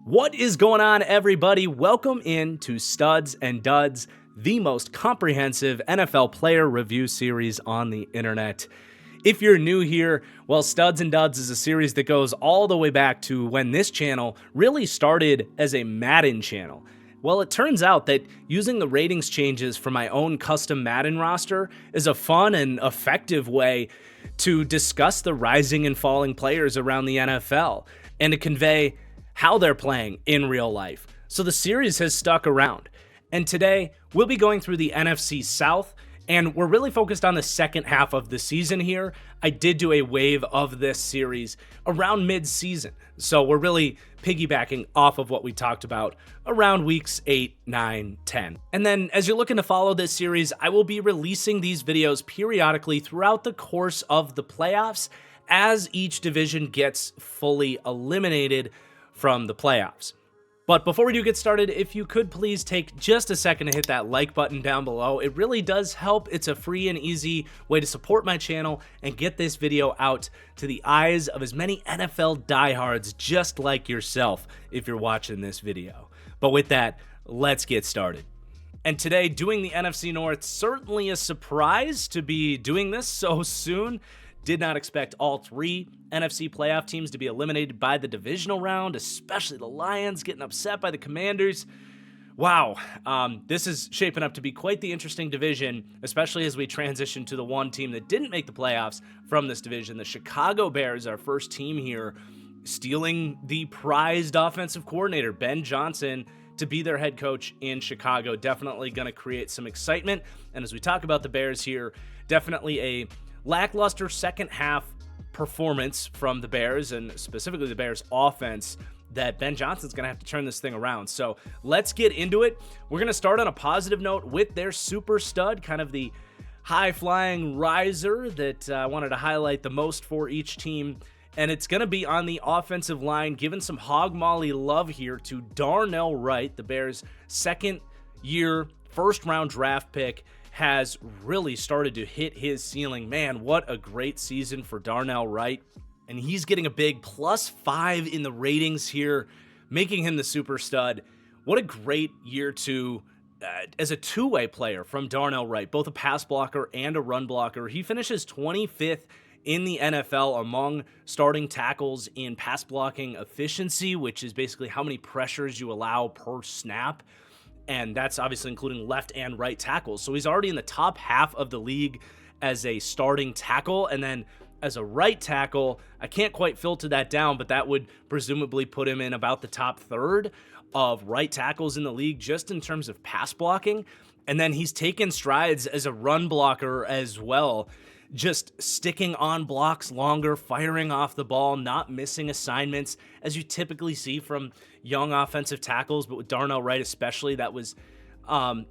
What is going on, everybody? Welcome into Studs and Duds, the most comprehensive NFL player review series on the internet. If you're new here, well, Studs and Duds is a series that goes all the way back to when this channel really started as a Madden channel. Well, it turns out that using the ratings changes for my own custom Madden roster is a fun and effective way to discuss the rising and falling players around the NFL and to convey how they're playing in real life. So the series has stuck around. And today, we'll be going through the NFC South, and we're really focused on the second half of the season here. I did do a wave of this series around mid-season, so we're really piggybacking off of what we talked about around weeks 8, 9, 10. And then as you're looking to follow this series, I will be releasing these videos periodically throughout the course of the playoffs as each division gets fully eliminated from the playoffs. But before we do get started, if you could please take just a second to hit that like button down below. It really does help. It's a free and easy way to support my channel and get this video out to the eyes of as many NFL diehards just like yourself if you're watching this video. But with that, let's get started. And today, doing the NFC North, certainly a surprise to be doing this so soon. Did not expect all three NFC playoff teams to be eliminated by the divisional round, especially the Lions getting upset by the Commanders. Wow, this is shaping up to be quite the interesting division, especially as we transition to the one team that didn't make the playoffs from this division. The Chicago Bears, our first team here, stealing the prized offensive coordinator, Ben Johnson, to be their head coach in Chicago. Definitely going to create some excitement. And as we talk about the Bears here, definitely a lackluster second half performance from the Bears, and specifically the Bears offense, that Ben Johnson's going to have to turn this thing around. So let's get into it. We're going to start on a positive note with their super stud, kind of the high-flying riser that I wanted to highlight the most for each team. And it's going to be on the offensive line, giving some hog molly love here to Darnell Wright, the Bears' second-year first-round draft pick. Has really started to hit his ceiling. Man, what a great season for Darnell Wright. And he's getting a big +5 in the ratings here, making him the super stud. What a great year as a two-way player from Darnell Wright, both a pass blocker and a run blocker. He finishes 25th in the NFL among starting tackles in pass blocking efficiency, which is basically how many pressures you allow per snap. And that's obviously including left and right tackles. So he's already in the top half of the league as a starting tackle. And then as a right tackle, I can't quite filter that down, but that would presumably put him in about the top third of right tackles in the league, just in terms of pass blocking. And then he's taken strides as a run blocker as well, just sticking on blocks longer, firing off the ball, not missing assignments, as you typically see from young offensive tackles, but with Darnell Wright especially, that was,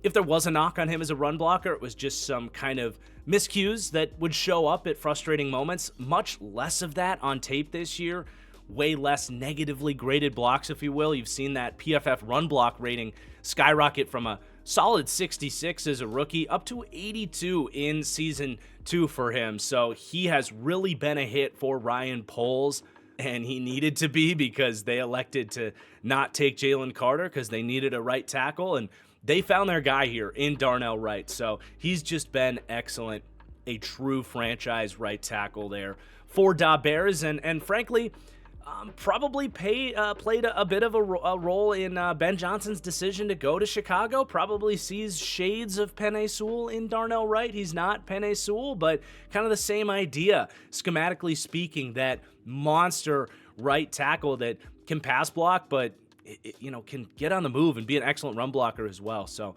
if there was a knock on him as a run blocker, it was just some kind of miscues that would show up at frustrating moments. Much less of that on tape this year, way less negatively graded blocks, if you will. You've seen that PFF run block rating skyrocket from a solid 66 as a rookie up to 82 in season 2 for him. So he has really been a hit for Ryan Poles, and he needed to be, because they elected to not take Jalen Carter because they needed a right tackle, and they found their guy here in Darnell Wright. So he's just been excellent, a true franchise right tackle there for Da Bears, and frankly, probably played a bit of a role in Ben Johnson's decision to go to Chicago. Probably sees shades of Penei Sewell in Darnell Wright. He's not Penei Sewell, but kind of the same idea, schematically speaking, that monster right tackle that can pass block, but can get on the move and be an excellent run blocker as well. So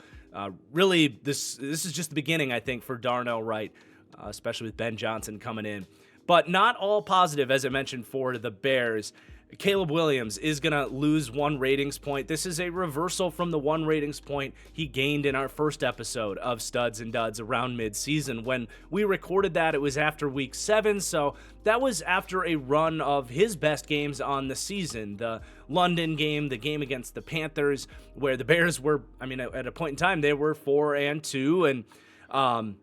really, this is just the beginning, I think, for Darnell Wright, especially with Ben Johnson coming in. But not all positive, as I mentioned, for the Bears. Caleb Williams is going to lose 1 ratings point. This is a reversal from the 1 ratings point he gained in our first episode of Studs and Duds around mid-season. When we recorded that, it was after week 7, so that was after a run of his best games on the season. The London game, the game against the Panthers, where the Bears were, at a point in time, they were 4-2, and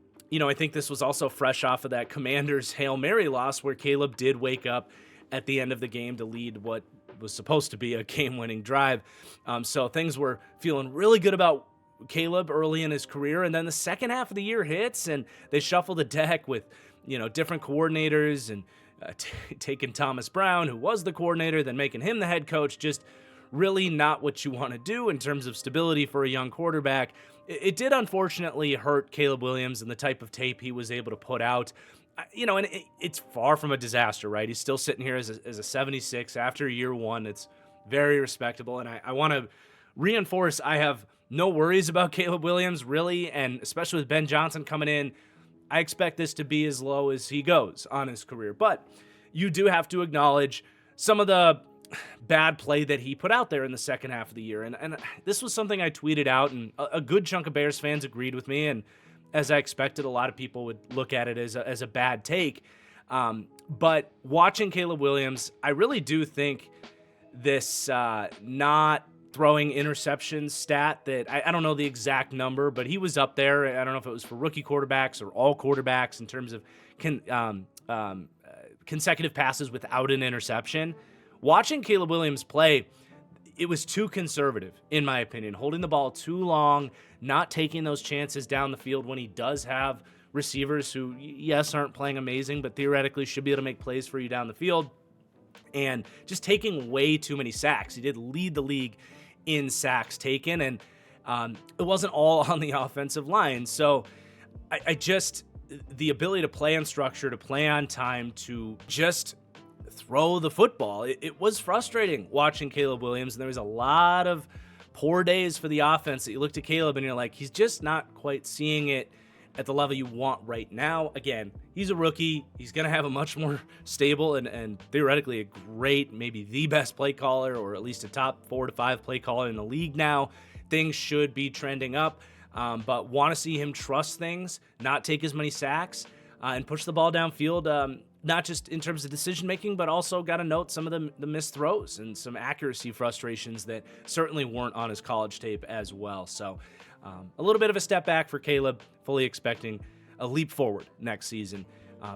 I think this was also fresh off of that Commanders Hail Mary loss, where Caleb did wake up at the end of the game to lead what was supposed to be a game-winning drive. So things were feeling really good about Caleb early in his career, and then the second half of the year hits, and they shuffle the deck with, different coordinators, and taking Thomas Brown, who was the coordinator, then making him the head coach. Just really not what you want to do in terms of stability for a young quarterback. It did unfortunately hurt Caleb Williams and the type of tape he was able to put out. And it's far from a disaster, right? He's still sitting here as a 76 after year one. It's very respectable, and I want to reinforce I have no worries about Caleb Williams, really, and especially with Ben Johnson coming in, I expect this to be as low as he goes on his career. But you do have to acknowledge some of the bad play that he put out there in the second half of the year. And this was something I tweeted out, and a good chunk of Bears fans agreed with me. And as I expected, a lot of people would look at it as a bad take. But watching Caleb Williams, I really do think this not throwing interceptions stat that I don't know the exact number, but he was up there. I don't know if it was for rookie quarterbacks or all quarterbacks in terms of consecutive passes without an interception. Watching Caleb Williams play, it was too conservative, in my opinion, holding the ball too long, not taking those chances down the field when he does have receivers who, yes, aren't playing amazing, but theoretically should be able to make plays for you down the field, and just taking way too many sacks. He did lead the league in sacks taken, and it wasn't all on the offensive line. So I just, the ability to play on structure, to play on time, to just throw the football, it was frustrating watching Caleb Williams, and there was a lot of poor days for the offense that you looked at Caleb and you're like, he's just not quite seeing it at the level you want right now. Again, he's a rookie. He's going to have a much more stable and theoretically a great, maybe the best play caller, or at least a top 4 to 5 play caller in the league now. Things should be trending up, but want to see him trust things, not take as many sacks, and push the ball downfield, not just in terms of decision-making, but also got to note some of the missed throws and some accuracy frustrations that certainly weren't on his college tape as well. So a little bit of a step back for Caleb, fully expecting a leap forward next season.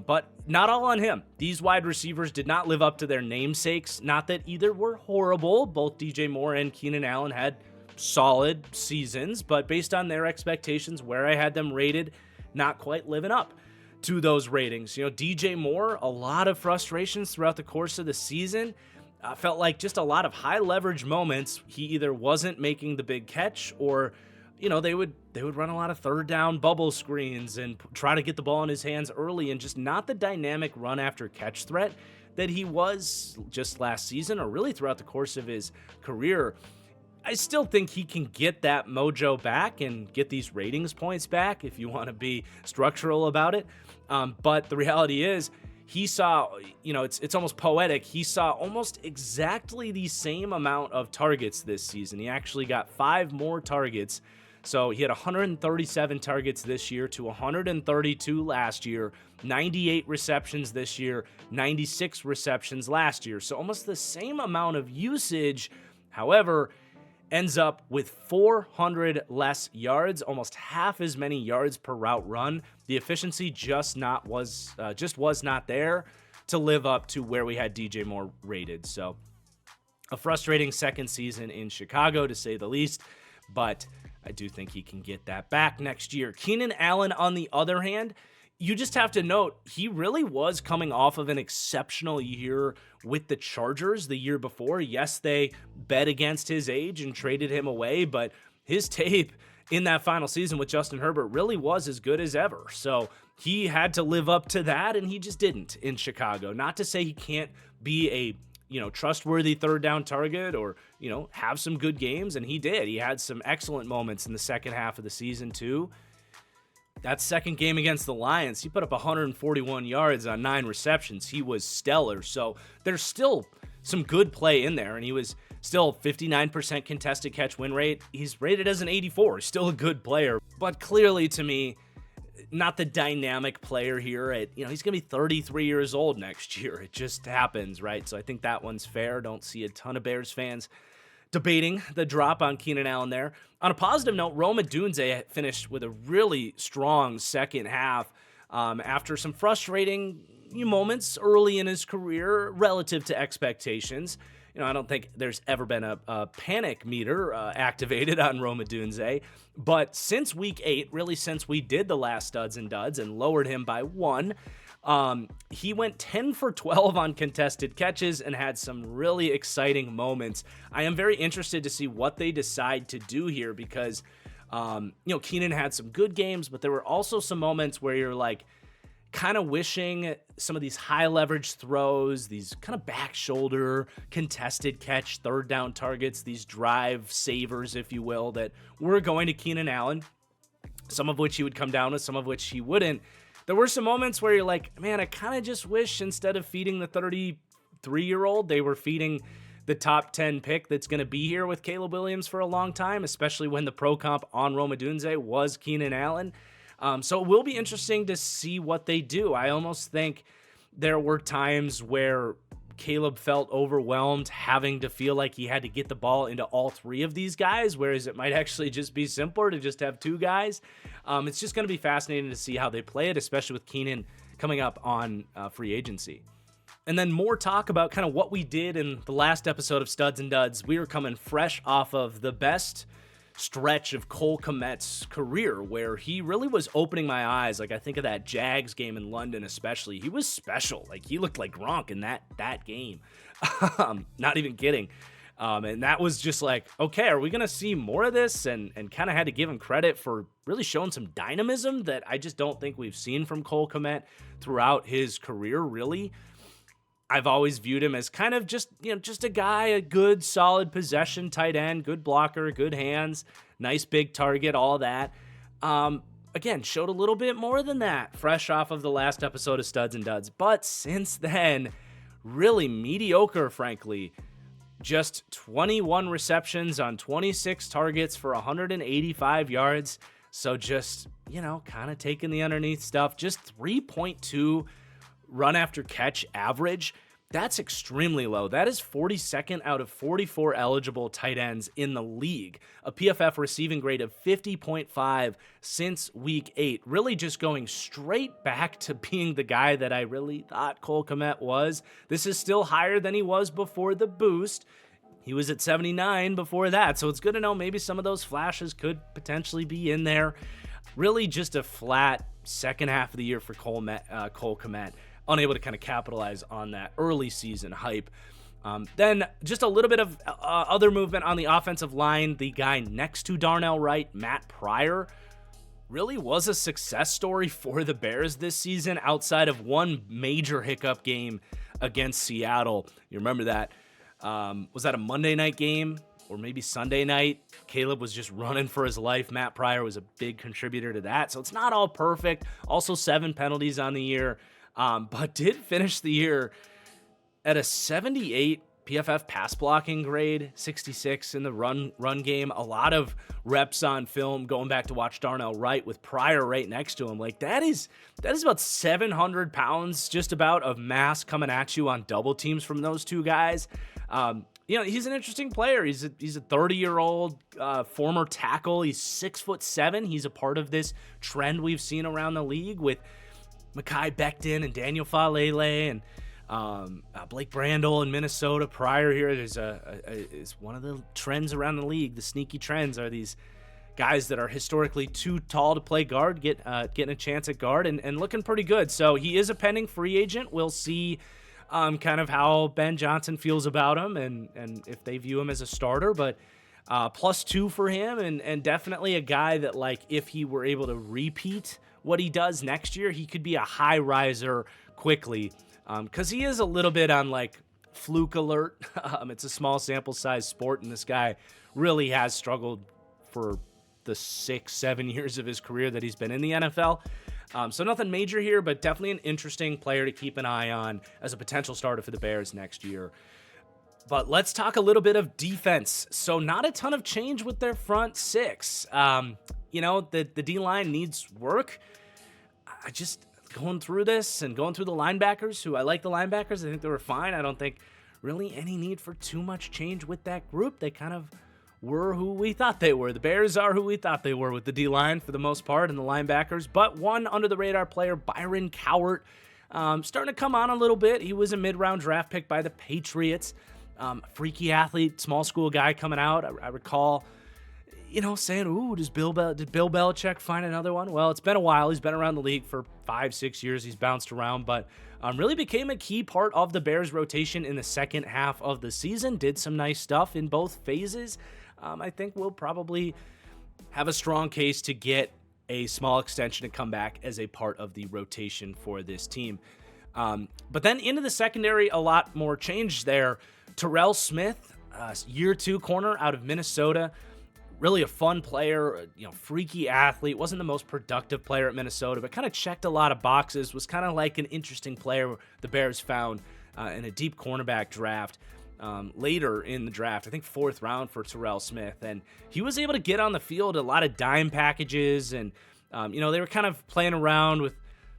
But not all on him. These wide receivers did not live up to their namesakes. Not that either were horrible. Both DJ Moore and Keenan Allen had solid seasons, but based on their expectations, where I had them rated, not quite living up to those ratings. DJ Moore, a lot of frustrations throughout the course of the season. Felt like just a lot of high leverage moments. He either wasn't making the big catch, or they would run a lot of third down bubble screens and try to get the ball in his hands early, and just not the dynamic run after catch threat that he was just last season, or really throughout the course of his career. I still think he can get that mojo back and get these ratings points back if you want to be structural about it. But the reality is, he saw, it's almost poetic. He saw almost exactly the same amount of targets this season. He actually got 5 more targets. So he had 137 targets this year to 132 last year, 98 receptions this year, 96 receptions last year. So almost the same amount of usage. However, ends up with 400 less yards, almost half as many yards per route run. The efficiency just was not there to live up to where we had DJ Moore rated. So a frustrating second season in Chicago, to say the least, but I do think he can get that back next year. Keenan Allen, on the other hand, you just have to note, he really was coming off of an exceptional year with the Chargers the year before. Yes, they bet against his age and traded him away, but his tape in that final season with Justin Herbert really was as good as ever. So he had to live up to that, and he just didn't in Chicago. Not to say he can't be a trustworthy third down target, or, have some good games, and he did. He had some excellent moments in the second half of the season too. That second game against the Lions, he put up 141 yards on 9 receptions. He was stellar. So there's still some good play in there, and he was still 59% contested catch win rate. He's rated as an 84. He's still a good player, but clearly to me, not the dynamic player here. He's going to be 33 years old next year. It just happens, right? So I think that one's fair. Don't see a ton of Bears fans debating the drop on Keenan Allen there. On a positive note, Rome Odunze finished with a really strong second half after some frustrating moments early in his career relative to expectations. I don't think there's ever been a panic meter activated on Rome Odunze. But since week 8, really since we did the last studs and duds and lowered him by 1, he went 10 for 12 on contested catches and had some really exciting moments. I am very interested to see what they decide to do here because, Keenan had some good games, but there were also some moments where you're like, kind of wishing some of these high leverage throws, these kind of back shoulder contested catch, third down targets, these drive savers, if you will, that were going to Keenan Allen, some of which he would come down with, some of which he wouldn't. There were some moments where you're like, man, I kind of just wish instead of feeding the 33-year-old, they were feeding the top 10 pick that's going to be here with Caleb Williams for a long time, especially when the pro comp on Rome Odunze was Keenan Allen. So it will be interesting to see what they do. I almost think there were times where Caleb felt overwhelmed having to feel like he had to get the ball into all 3 of these guys, whereas it might actually just be simpler to just have 2 guys. It's just going to be fascinating to see how they play it, especially with Keenan coming up on free agency. And then more talk about kind of what we did in the last episode of Studs and Duds. We were coming fresh off of the best stretch of Cole Kmet's career where he really was opening my eyes. Like I think of that Jags game in London especially. He was special. Like he looked like Gronk in that game. Not even kidding. And that was just like, okay, are we going to see more of this? And kind of had to give him credit for really showing some dynamism that I just don't think we've seen from Cole Kmet throughout his career, really. I've always viewed him as kind of just a guy, a good, solid possession tight end, good blocker, good hands, nice big target, all that. Again, showed a little bit more than that, fresh off of the last episode of Studs and Duds. But since then, really mediocre, frankly. Just 21 receptions on 26 targets for 185 yards. So just, kind of taking the underneath stuff. Just 3.2 run after catch average. That's extremely low. That is 42nd out of 44 eligible tight ends in the league. A PFF receiving grade of 50.5 since week 8. Really just going straight back to being the guy that I really thought Cole Kmet was. This is still higher than he was before the boost. He was at 79 before that. So it's good to know maybe some of those flashes could potentially be in there. Really just a flat second half of the year for Cole Kmet. Unable to kind of capitalize on that early season hype. Then just a little bit of other movement on the offensive line. The guy next to Darnell Wright, Matt Pryor, really was a success story for the Bears this season outside of one major hiccup game against Seattle. You remember that? Was that a Monday night game or maybe Sunday night? Caleb was just running for his life. Matt Pryor was a big contributor to that. So it's not all perfect. Also 7 penalties on the year. But did finish the year at a 78 PFF pass blocking grade, 66 in the run game. A lot of reps on film, going back to watch Darnell Wright with Pryor right next to him. Like that is about 700 pounds just about of mass coming at you on double teams from those two guys. He's an interesting player. He's a 30-year-old former tackle. He's 6'7". He's a part of this trend we've seen around the league with Mekhi Becton and Daniel Falele and Blake Brandel in Minnesota. Pryor here is one of the trends around the league. The sneaky trends are these guys that are historically too tall to play guard, getting a chance at guard and looking pretty good. So he is a pending free agent. We'll see kind of how Ben Johnson feels about him and if they view him as a starter. But +2 for him and definitely a guy that, like, if he were able to repeat what he does next year, he could be a high riser quickly. Because he is a little bit on, like, fluke alert. It's a small sample size sport, and this guy really has struggled for the 6-7 years of his career that he's been in the NFL. So nothing major here, but definitely an interesting player to keep an eye on as a potential starter for the Bears next year. But let's talk a little bit of defense. So not a ton of change with their front six. The D-line needs work. Going through this and going through the linebackers, who I like the linebackers. I think they were fine. I don't think really any need for too much change with that group. They kind of were who we thought they were. The Bears are who we thought they were with the D-line for the most part and the linebackers. But one under-the-radar player, Byron Cowart, starting to come on a little bit. He was a mid-round draft pick by the Patriots. Freaky athlete, small school guy coming out. I recall, saying, "Ooh, did Bill Belichick find another one?" Well, it's been a while. He's been around the league for 5-6 years. He's bounced around, but really became a key part of the Bears' rotation in the second half of the season. Did some nice stuff in both phases. I think we'll probably have a strong case to get a small extension to come back as a part of the rotation for this team. But then into the secondary, a lot more change there. Terrell Smith, year 2 corner out of Minnesota. Really a fun player, freaky athlete. Wasn't the most productive player at Minnesota, but kind of checked a lot of boxes. Was kind of like an interesting player the Bears found in a deep cornerback draft later in the draft. I think 4th round for Terrell Smith. And he was able to get on the field a lot of dime packages. And, they were kind of playing around with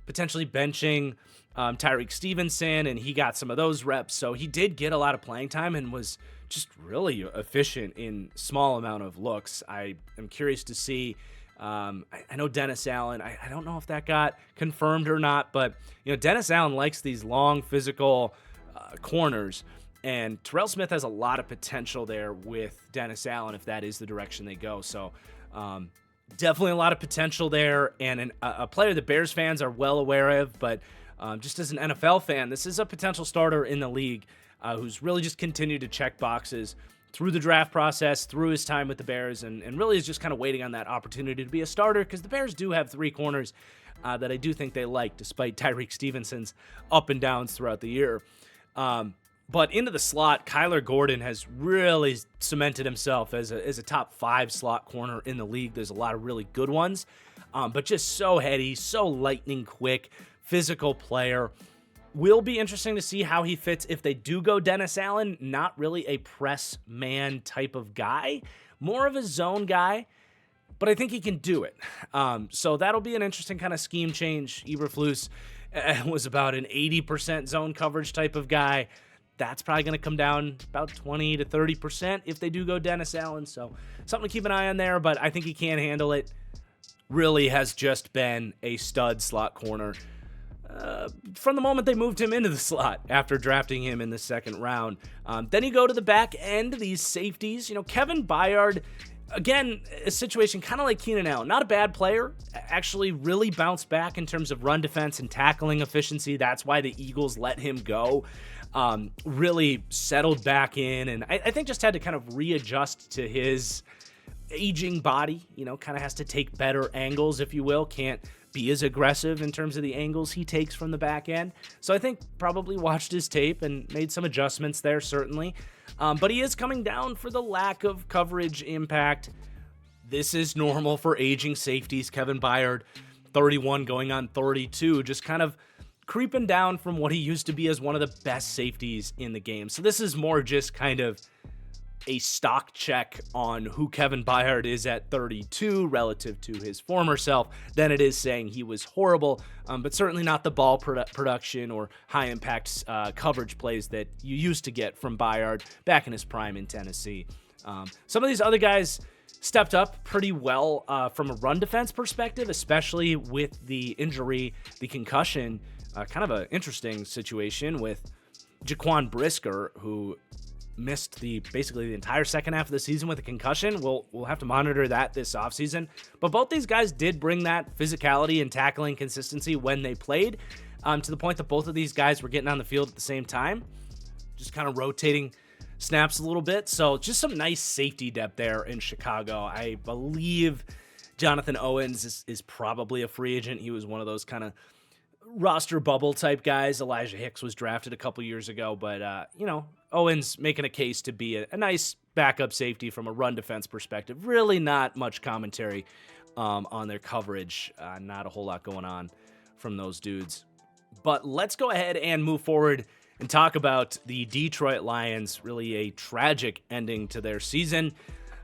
potentially benching Tyreek Stevenson, and he got some of those reps. So he did get a lot of playing time and was just really efficient in small amount of looks. I am curious to see. I know Dennis Allen. I don't know if that got confirmed or not, but Dennis Allen likes these long physical corners, and Terrell Smith has a lot of potential there with Dennis Allen if that is the direction they go. So definitely a lot of potential there, and a player that Bears fans are well aware of, but just as an NFL fan, this is a potential starter in the league who's really just continued to check boxes through the draft process, through his time with the Bears, and really is just kind of waiting on that opportunity to be a starter, because the Bears do have 3 corners that I do think they like, despite Tyreek Stevenson's up and downs throughout the year. But into the slot, Kyler Gordon has really cemented himself as a top 5 slot corner in the league. There's a lot of really good ones, but just so heady, so lightning quick, physical player. Will be interesting to see how he fits if they do go Dennis Allen. Not really a press man type of guy, more of a zone guy, but I think he can do it. So that'll be an interesting kind of scheme change. Eberflus was about an 80% zone coverage type of guy. That's probably going to come down about 20 to 30% if they do go Dennis Allen. So something to keep an eye on there, but I think he can handle it. Really has just been a stud slot corner from the moment they moved him into the slot after drafting him in the 2nd round. Then you go to the back end, these safeties. Kevin Byard, again, a situation kind of like Keenan Allen. Not a bad player, actually really bounced back in terms of run defense and tackling efficiency. That's why the Eagles let him go. Really settled back in, and I think just had to kind of readjust to his aging body. Kind of has to take better angles, if you will. Can't be as aggressive in terms of the angles he takes from the back end. So I think probably watched his tape and made some adjustments there, certainly. But he is coming down for the lack of coverage impact. This is normal for aging safeties. Kevin Byard, 31 going on 32, just kind of creeping down from what he used to be as one of the best safeties in the game. So this is more just kind of a stock check on who Kevin Byard is at 32 relative to his former self than it is saying he was horrible, but certainly not the ball production or high impact coverage plays that you used to get from Byard back in his prime in Tennessee. Some of these other guys stepped up pretty well from a run defense perspective, especially with the injury, the concussion. Kind of an interesting situation with Jaquan Brisker, who missed basically the entire second half of the season with a concussion. We'll have to monitor that this offseason. But both these guys did bring that physicality and tackling consistency when they played, to the point that both of these guys were getting on the field at the same time, just kind of rotating snaps a little bit. So just some nice safety depth there in Chicago. I believe Jonathan Owens is probably a free agent. He was one of those kind of roster bubble type guys. Elijah Hicks was drafted a couple years ago, but Owens making a case to be a nice backup safety from a run defense perspective. Really not much commentary on their coverage. Not a whole lot going on from those dudes. But let's go ahead and move forward and talk about the Detroit Lions. Really a tragic ending to their season.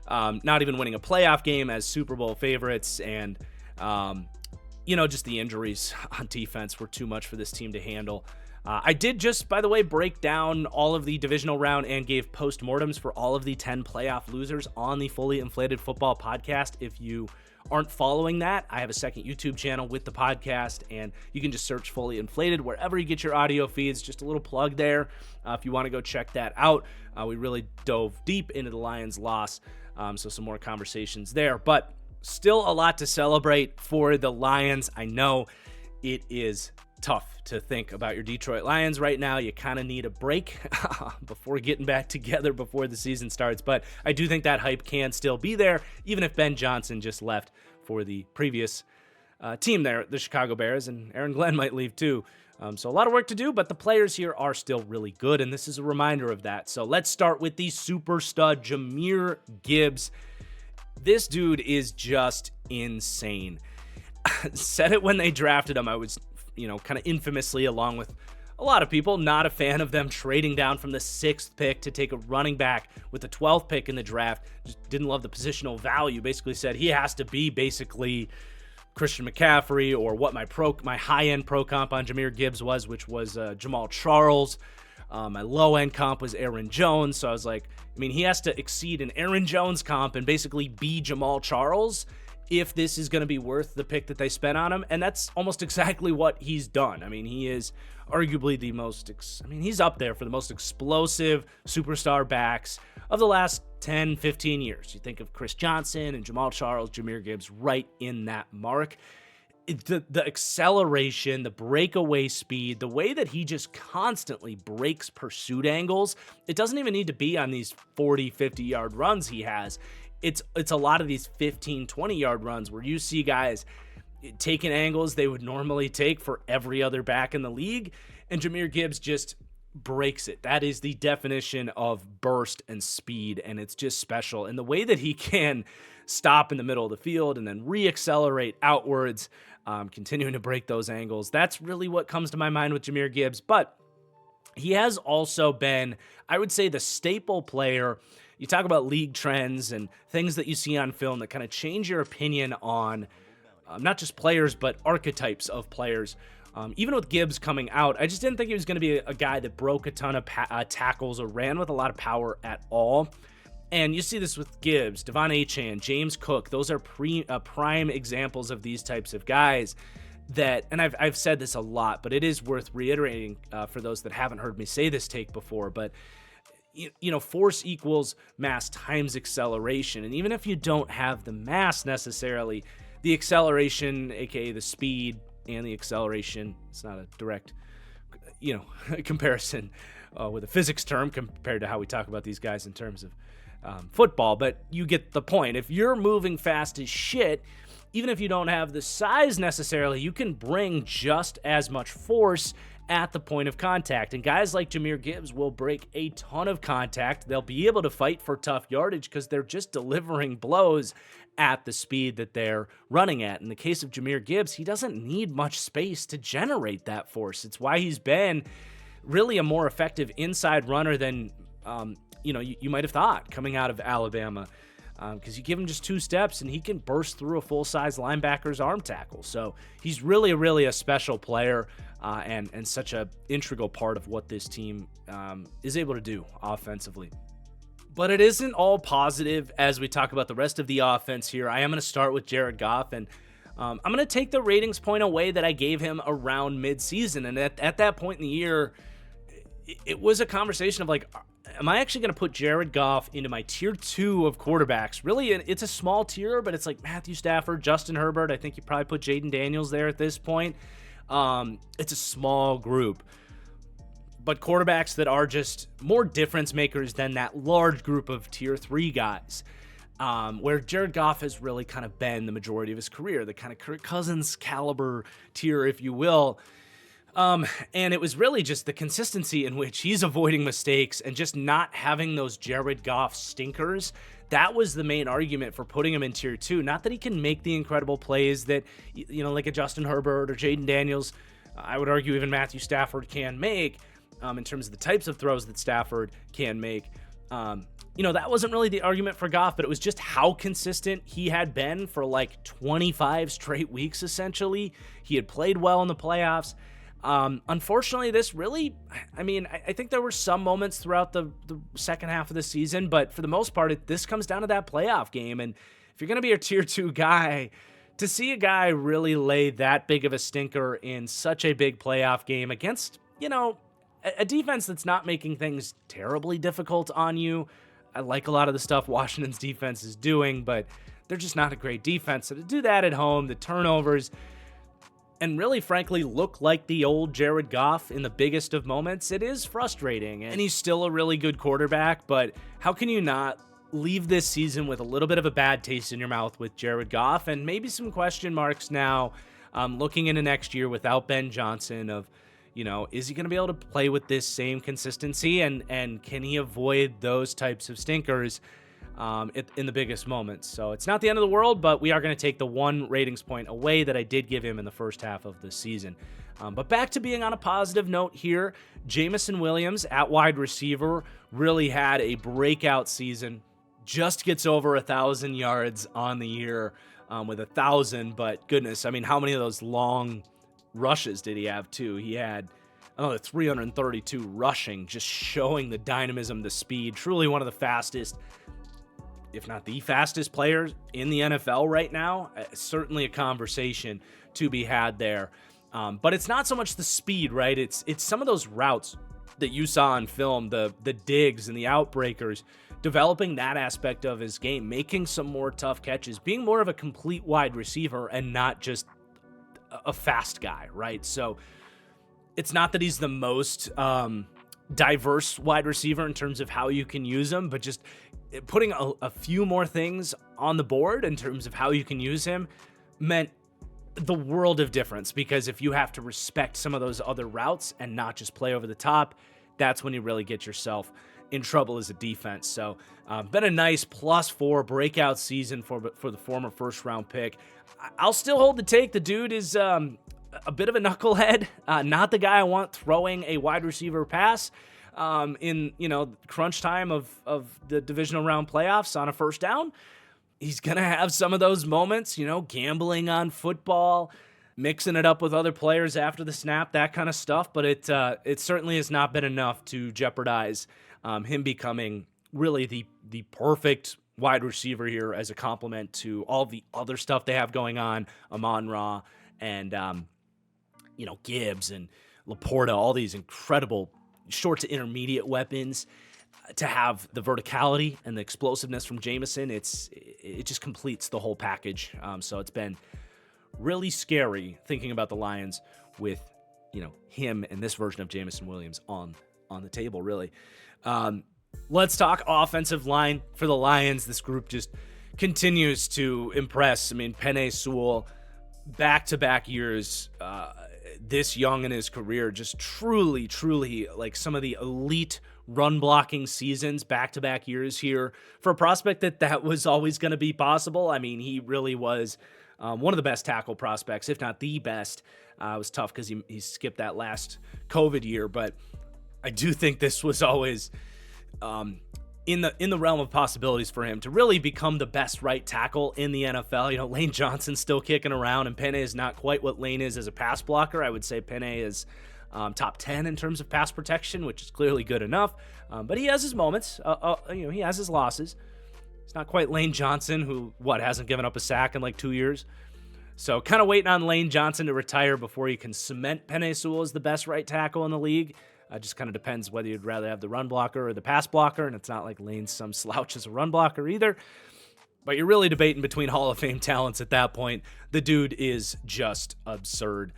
Not even winning a playoff game as Super Bowl favorites, and just the injuries on defense were too much for this team to handle. I did just, by the way, break down all of the divisional round and gave postmortems for all of the 10 playoff losers on the Fully Inflated Football podcast. If you aren't following that, I have a second YouTube channel with the podcast, and you can just search Fully Inflated wherever you get your audio feeds. Just a little plug there if you want to go check that out. We really dove deep into the Lions' loss, so some more conversations there. But still a lot to celebrate for the Lions. I know it is tough to think about your Detroit Lions right now. You kind of need a break before getting back together before the season starts. But I do think that hype can still be there, even if Ben Johnson just left for the previous team there, the Chicago Bears, and Aaron Glenn might leave too. So a lot of work to do, but the players here are still really good, and this is a reminder of that. So let's start with the super stud, Jahmyr Gibbs. This dude is just insane. Said it when they drafted him. I was kind of infamously, along with a lot of people, not a fan of them trading down from the 6th pick to take a running back with the 12th pick in the draft. Just didn't love the positional value. Basically said he has to be basically Christian McCaffrey, or what my high-end pro comp on Jahmyr Gibbs was, which was Jamal Charles. My low-end comp was Aaron Jones. So I was like, he has to exceed an Aaron Jones comp and basically be Jamal Charles if this is going to be worth the pick that they spent on him. And that's almost exactly what he's done. He is arguably the most, he's up there for the most explosive superstar backs of the last 10, 15 years. You think of Chris Johnson and Jamal Charles, Jahmyr Gibbs right in that mark. The acceleration, the breakaway speed, the way that he just constantly breaks pursuit angles. It doesn't even need to be on these 40, 50-yard runs he has. It's a lot of these 15, 20-yard runs where you see guys taking angles they would normally take for every other back in the league, and Jahmyr Gibbs just breaks it. That is the definition of burst and speed, and it's just special. And the way that he can stop in the middle of the field and then re-accelerate outwards, continuing to break those angles, that's really what comes to my mind with Jahmyr Gibbs. But he has also been, I would say, the staple player. You talk about league trends and things that you see on film that kind of change your opinion on not just players, but archetypes of players. Even with Gibbs coming out, I just didn't think he was going to be a guy that broke a ton of tackles or ran with a lot of power at all. And you see this with Gibbs, Devon Achane, James Cook. Those are prime examples of these types of guys that, and I've said this a lot, but it is worth reiterating for those that haven't heard me say this take before, but force equals mass times acceleration. And even if you don't have the mass necessarily, the acceleration, aka the speed and the acceleration, it's not a direct, comparison with a physics term compared to how we talk about these guys in terms of football, but you get the point. If you're moving fast as shit, even if you don't have the size necessarily, you can bring just as much force at the point of contact. And guys like Jahmyr Gibbs will break a ton of contact. They'll be able to fight for tough yardage because they're just delivering blows at the speed that they're running at. In the case of Jahmyr Gibbs, he doesn't need much space to generate that force. It's why he's been really a more effective inside runner than you might have thought coming out of Alabama, because you give him just 2 steps and he can burst through a full-size linebacker's arm tackle. So he's really a special player and such a integral part of what this team is able to do offensively. But it isn't all positive as we talk about the rest of the offense here. I am going to start with Jared Goff, and I'm going to take the ratings point away that I gave him around midseason. And at that point in the year, it was a conversation of like, am I actually going to put Jared Goff into my tier 2 of quarterbacks? Really, it's a small tier, but it's like Matthew Stafford, Justin Herbert. I think you probably put Jaden Daniels there at this point. It's a small group, but quarterbacks that are just more difference makers than that large group of tier 3 guys, where Jared Goff has really kind of been the majority of his career, the kind of Kirk Cousins caliber tier, if you will. And it was really just the consistency in which he's avoiding mistakes and just not having those Jared Goff stinkers. That was the main argument for putting him in tier 2. Not that he can make the incredible plays that, like a Justin Herbert or Jaden Daniels, I would argue even Matthew Stafford can make, in terms of the types of throws that Stafford can make. That wasn't really the argument for Goff, but it was just how consistent he had been for like 25 straight weeks, essentially. He had played well in the playoffs. Unfortunately, this really, I think there were some moments throughout the second half of the season, but for the most part, this comes down to that playoff game. And if you're going to be a tier 2 guy, to see a guy really lay that big of a stinker in such a big playoff game against, a defense that's not making things terribly difficult on you. I like a lot of the stuff Washington's defense is doing, but they're just not a great defense. So to do that at home, the turnovers, and really, frankly, look like the old Jared Goff in the biggest of moments, it is frustrating. And he's still a really good quarterback, but how can you not leave this season with a little bit of a bad taste in your mouth with Jared Goff and maybe some question marks now looking into next year without Ben Johnson of, is he going to be able to play with this same consistency and can he avoid those types of stinkers in the biggest moments? So it's not the end of the world, but we are going to take the 1 ratings point away that I did give him in the first half of the season. But back to being on a positive note here, Jameson Williams at wide receiver really had a breakout season. Just gets over 1,000 yards on the year with 1,000, but goodness, how many of those long rushes did he have too? He had 332 rushing, just showing the dynamism, the speed. Truly one of the fastest, if not the fastest players in the NFL right now. Certainly a conversation to be had there. But it's not so much the speed, right? It's some of those routes that you saw on film, the digs and the outbreakers, developing that aspect of his game, making some more tough catches, being more of a complete wide receiver and not just a fast guy, right? So it's not that he's the most diverse wide receiver in terms of how you can use him, but just putting a few more things on the board in terms of how you can use him meant the world of difference, because if you have to respect some of those other routes and not just play over the top, that's when you really get yourself in trouble as a defense. So been a nice +4 breakout season for the former first-round pick. I'll still hold the take. The dude is a bit of a knucklehead, not the guy I want throwing a wide receiver pass in crunch time of the divisional round playoffs on a first down. He's gonna have some of those moments, gambling on football, mixing it up with other players after the snap, that kind of stuff. But it certainly has not been enough to jeopardize him becoming really the perfect wide receiver here as a complement to all the other stuff they have going on, Amon-Ra and Gibbs and Laporta, all these incredible short to intermediate weapons. To have the verticality and the explosiveness from Jameson, it just completes the whole package. So it's been really scary thinking about the Lions with him and this version of Jameson Williams on the table, really. Let's talk offensive line for the Lions. This group just continues to impress. Penei Sewell, back-to-back years, this young in his career, just truly like some of the elite run-blocking seasons, back-to-back years here. For a prospect that was always going to be possible, he really was one of the best tackle prospects, if not the best. It was tough because he skipped that last COVID year, but I do think this was always in the realm of possibilities for him to really become the best right tackle in the NFL. Lane Johnson's still kicking around, and Penei is not quite what Lane is as a pass blocker. I would say Penei is top 10 in terms of pass protection, which is clearly good enough. But he has his moments. He has his losses. It's not quite Lane Johnson, who hasn't given up a sack in like 2 years. So kind of waiting on Lane Johnson to retire before you can cement Penei Sewell as the best right tackle in the league. Just kind of depends whether you'd rather have the run blocker or the pass blocker, and it's not like Lane's some slouch as a run blocker either. But you're really debating between Hall of Fame talents at that point. The dude is just absurd.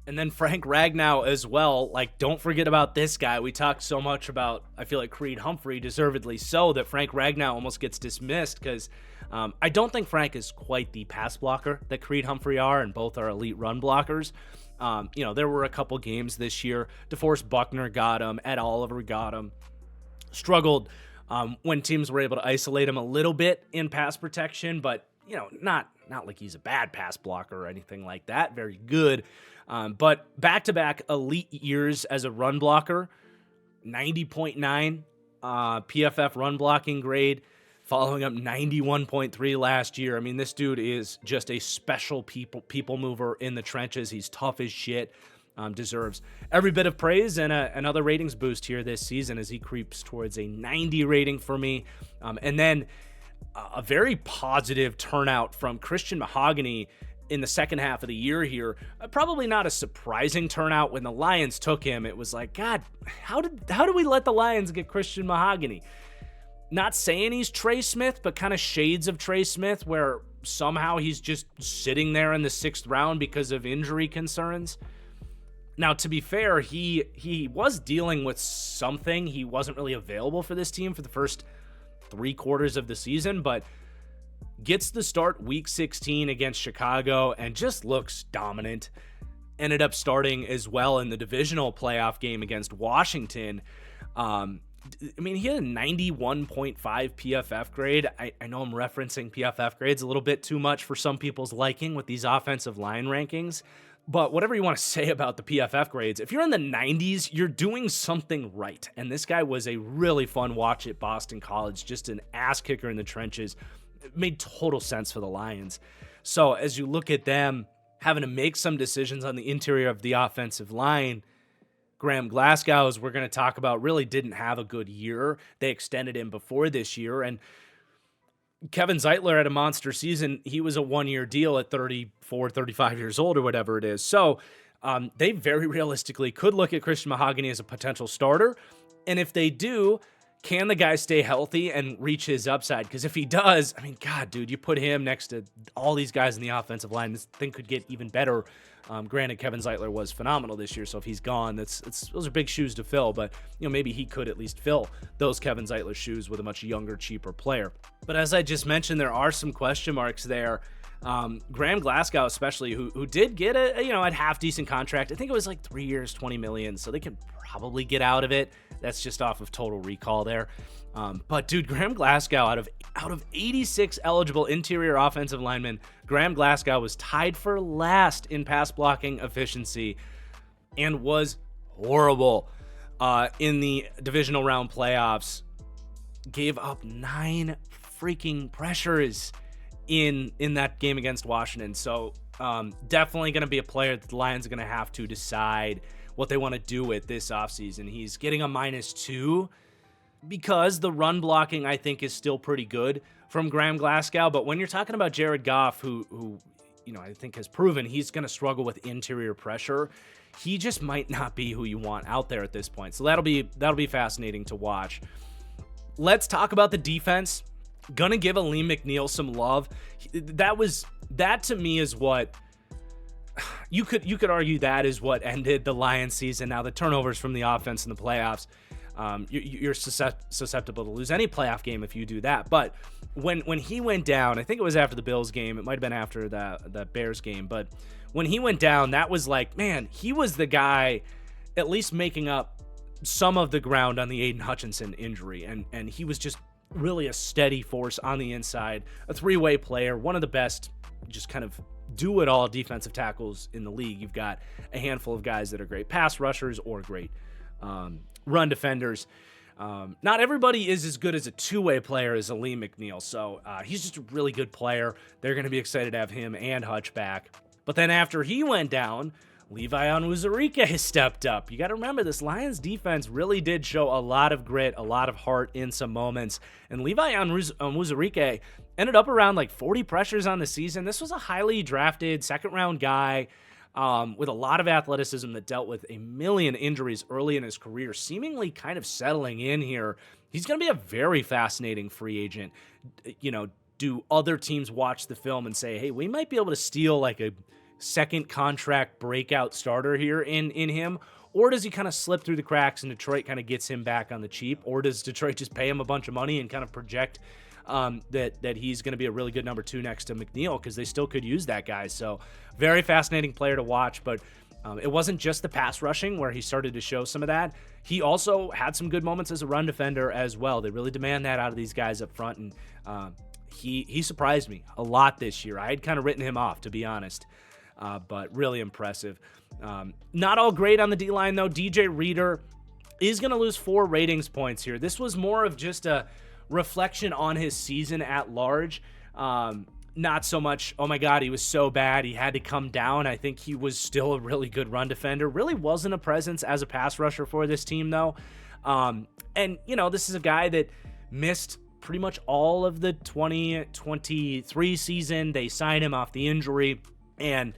And then Frank Ragnow as well. Don't forget about this guy. We talked so much about, I feel like, Creed Humphrey, deservedly so, that Frank Ragnow almost gets dismissed because I don't think Frank is quite the pass blocker that Creed Humphrey are, and both are elite run blockers. There were a couple games this year. DeForest Buckner got him. Ed Oliver got him. Struggled when teams were able to isolate him a little bit in pass protection, but, not like he's a bad pass blocker or anything like that. Very good. But back-to-back elite years as a run blocker, 90.9 PFF run blocking grade, following up 91.3 last year. This dude is just a special people mover in the trenches. He's tough as shit. deserves every bit of praise and another ratings boost here this season as he creeps towards a 90 rating for me. And then a very positive turnout from Christian Mahogany in the second half of the year here. Probably not a surprising turnout. When the Lions took him, it was like, God, how did we let the Lions get Christian Mahogany? Not saying he's Trey Smith, but kind of shades of Trey Smith, where somehow he's just sitting there in the 6th round because of injury concerns. Now, to be fair, he was dealing with something. He wasn't really available for this team for the first 3 quarters of the season, but gets the start week 16 against Chicago and just looks dominant. Ended up starting as well in the divisional playoff game against Washington. He had a 91.5 PFF grade. I know I'm referencing PFF grades a little bit too much for some people's liking with these offensive line rankings. But whatever you want to say about the PFF grades, if you're in the 90s, you're doing something right. And this guy was a really fun watch at Boston College, just an ass kicker in the trenches. It made total sense for the Lions. So as you look at them having to make some decisions on the interior of the offensive line, Graham Glasgow, as we're going to talk about, really didn't have a good year. They extended him before this year, and Kevin Zeitler had a monster season. He was a 1-year deal at 34, 35 years old or whatever it is. So they very realistically could look at Christian Mahogany as a potential starter. And if they do, can the guy stay healthy and reach his upside? Because if he does, God, dude, you put him next to all these guys in the offensive line, this thing could get even better. Granted, Kevin Zeitler was phenomenal this year, so if he's gone, those are big shoes to fill. But maybe he could at least fill those Kevin Zeitler shoes with a much younger, cheaper player. But as I just mentioned, there are some question marks there. Graham Glasgow, especially, who did get a half decent contract. I think it was like 3 years, $20 million, so they could probably get out of it. That's just off of total recall there. But dude, Graham Glasgow, out of 86 eligible interior offensive linemen, Graham Glasgow was tied for last in pass blocking efficiency and was horrible in the divisional round playoffs. Gave up 9 freaking pressures in that game against Washington. So definitely going to be a player that the Lions are going to have to decide what they want to do with this offseason. He's getting a -2 because the run blocking, I think, is still pretty good from Graham Glasgow. But when you're talking about Jared Goff, who I think has proven he's going to struggle with interior pressure, he just might not be who you want out there at this point. So that'll be fascinating to watch. Let's talk about the defense. Gonna give Aleem McNeil some love. That to me is what you could argue that is what ended the Lions season. Now the turnovers from the offense in the playoffs, you're susceptible to lose any playoff game if you do that. But when he went down, I think it was after the Bills game. It might have been after the Bears game. But when he went down, that was like, man, he was the guy at least making up some of the ground on the Aiden Hutchinson injury. And he was just really a steady force on the inside, a 3-way player, one of the best just kind of do-it-all defensive tackles in the league. You've got a handful of guys that are great pass rushers or great run defenders. Not everybody is as good as a 2-way player as Aleem McNeil, so he's just a really good player. They're going to be excited to have him and Hutch back. But then after he went down, Levi Onwuzurike stepped up. You got to remember, this Lions defense really did show a lot of grit, a lot of heart in some moments. And Levi Onwuzurike ended up around like 40 pressures on the season. This was a highly drafted second-round guy with a lot of athleticism that dealt with a million injuries early in his career, seemingly kind of settling in here. He's going to be a very fascinating free agent. Do other teams watch the film and say, hey, we might be able to steal like a second contract breakout starter here in him? Or does he kind of slip through the cracks and Detroit kind of gets him back on the cheap? Or does Detroit just pay him a bunch of money and kind of project that he's going to be a really good number 2 next to McNeil, because they still could use that guy? So very fascinating player to watch. But it wasn't just the pass rushing where he started to show some of that. He also had some good moments as a run defender as well. They really demand that out of these guys up front. And he surprised me a lot this year. I had kind of written him off, to be honest. But really impressive. Not all great on the D-line, though. DJ Reader is going to lose 4 ratings points here. This was more of just a reflection on his season at large. not so much, oh my God, he was so bad, he had to come down. I think he was still a really good run defender. Really wasn't a presence as a pass rusher for this team, though. And, this is a guy that missed pretty much all of the 2023 season. They signed him off the injury. And,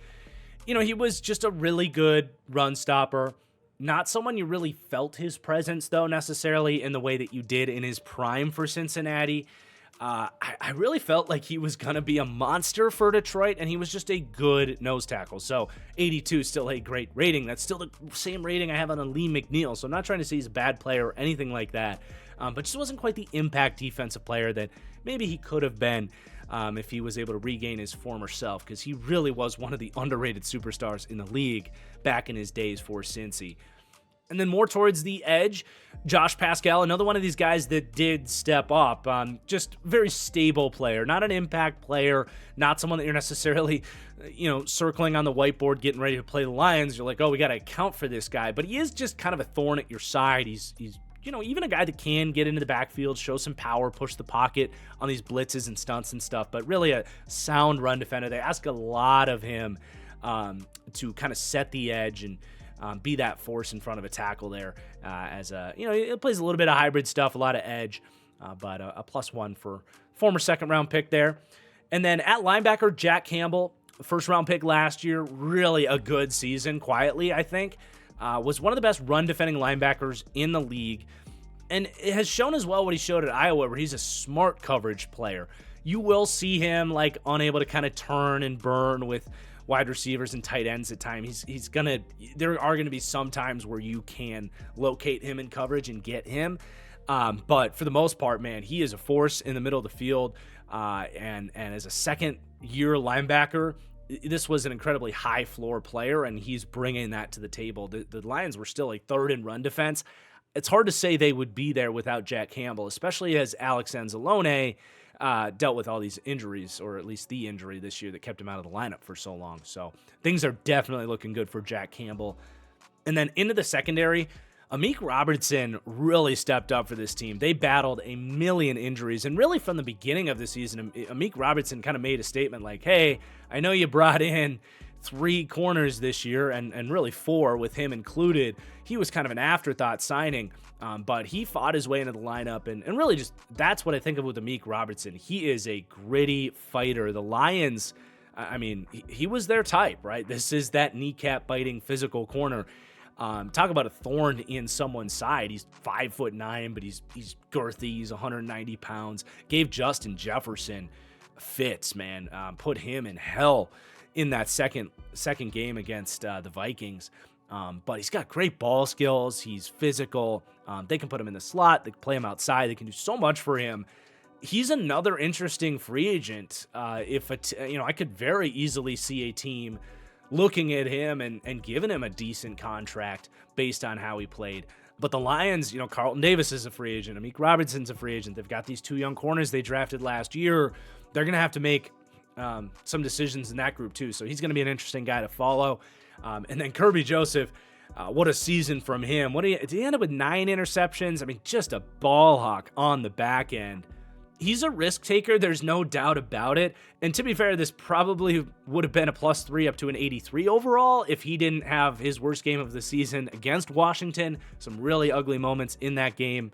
he was just a really good run stopper. Not someone you really felt his presence, though, necessarily in the way that you did in his prime for Cincinnati. I really felt like he was going to be a monster for Detroit, and he was just a good nose tackle. So 82 is still a great rating. That's still the same rating I have on a Lee McNeil. So I'm not trying to say he's a bad player or anything like that, but just wasn't quite the impact defensive player that maybe he could have been if he was able to regain his former self, because he really was one of the underrated superstars in the league back in his days for Cincy. And then more towards the edge, Josh Pascal, another one of these guys that did step up. Just very stable player, not an impact player, not someone that you're necessarily, circling on the whiteboard, getting ready to play the Lions. You're like, oh, we got to account for this guy. But he is just kind of a thorn at your side. He's even a guy that can get into the backfield, show some power, push the pocket on these blitzes and stunts and stuff. But really a sound run defender. They ask a lot of him to kind of set the edge and be that force in front of a tackle there. It plays a little bit of hybrid stuff, a lot of edge, but a +1 for former second-round pick there. And then at linebacker, Jack Campbell, first-round pick last year, really a good season, quietly, I think. Was one of the best run-defending linebackers in the league, and it has shown as well what he showed at Iowa, where he's a smart coverage player. You will see him unable to kind of turn and burn with wide receivers and tight ends at times. There are gonna be some times where you can locate him in coverage and get him. But for the most part, man, he is a force in the middle of the field. And as a second-year linebacker, this was an incredibly high floor player, and he's bringing that to the table. The Lions were still third in run defense. It's hard to say they would be there without Jack Campbell, especially as Alex Anzalone dealt with all these injuries, or at least the injury this year that kept him out of the lineup for so long. So things are definitely looking good for Jack Campbell. And then into the secondary, Amik Robertson really stepped up for this team. They battled a million injuries, and really from the beginning of the season, Amik Robertson kind of made a statement like, hey, I know you brought in 3 corners this year, and really 4 with him included. He was kind of an afterthought signing, but he fought his way into the lineup, and really just that's what I think of with Amik Robertson. He is a gritty fighter. The Lions, he was their type, right? This is that kneecap-biting physical corner. Talk about a thorn in someone's side. He's 5'9", but he's girthy. He's 190 pounds. Gave Justin Jefferson fits, man. Put him in hell in that second game against the Vikings. But he's got great ball skills. He's physical. They can put him in the slot. They can play him outside. They can do so much for him. He's another interesting free agent. I could very easily see a team looking at him and giving him a decent contract based on how he played. But the Lions, Carlton Davis is a free agent. Amik Robertson's a free agent. They've got these 2 young corners they drafted last year. They're going to have to make some decisions in that group too. So he's going to be an interesting guy to follow. And then Kirby Joseph, what a season from him. Did he end up with 9 interceptions? Just a ball hawk on the back end. He's a risk taker. There's no doubt about it. And to be fair, this probably would have been a +3 up to an 83 overall if he didn't have his worst game of the season against Washington. Some really ugly moments in that game.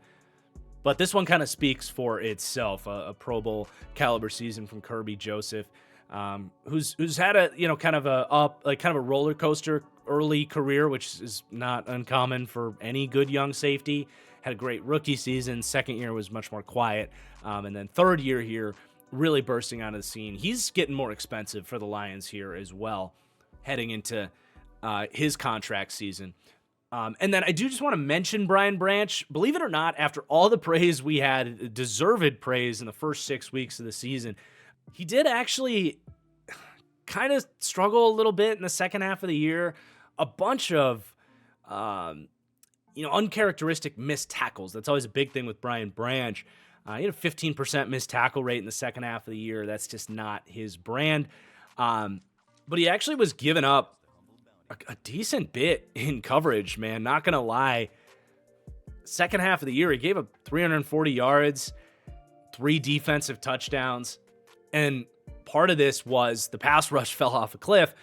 But this one kind of speaks for itself. A Pro Bowl caliber season from Kirby Joseph, who's had a kind of a roller coaster early career, which is not uncommon for any good young safety. Had a great rookie season. Second year was much more quiet. And then third year here, really bursting onto the scene. He's getting more expensive for the Lions here as well, heading into his contract season. And then I do just want to mention Brian Branch. Believe it or not, after all the praise we had, deserved praise in the first 6 weeks of the season, he did actually kind of struggle a little bit in the second half of the year. A bunch of uncharacteristic missed tackles. That's always a big thing with Brian Branch. He had a 15% missed tackle rate in the second half of the year. That's just not his brand. But he actually was giving up a decent bit in coverage, man. Not going to lie. Second half of the year, he gave up 340 yards, 3 defensive touchdowns. And part of this was the pass rush fell off a cliff,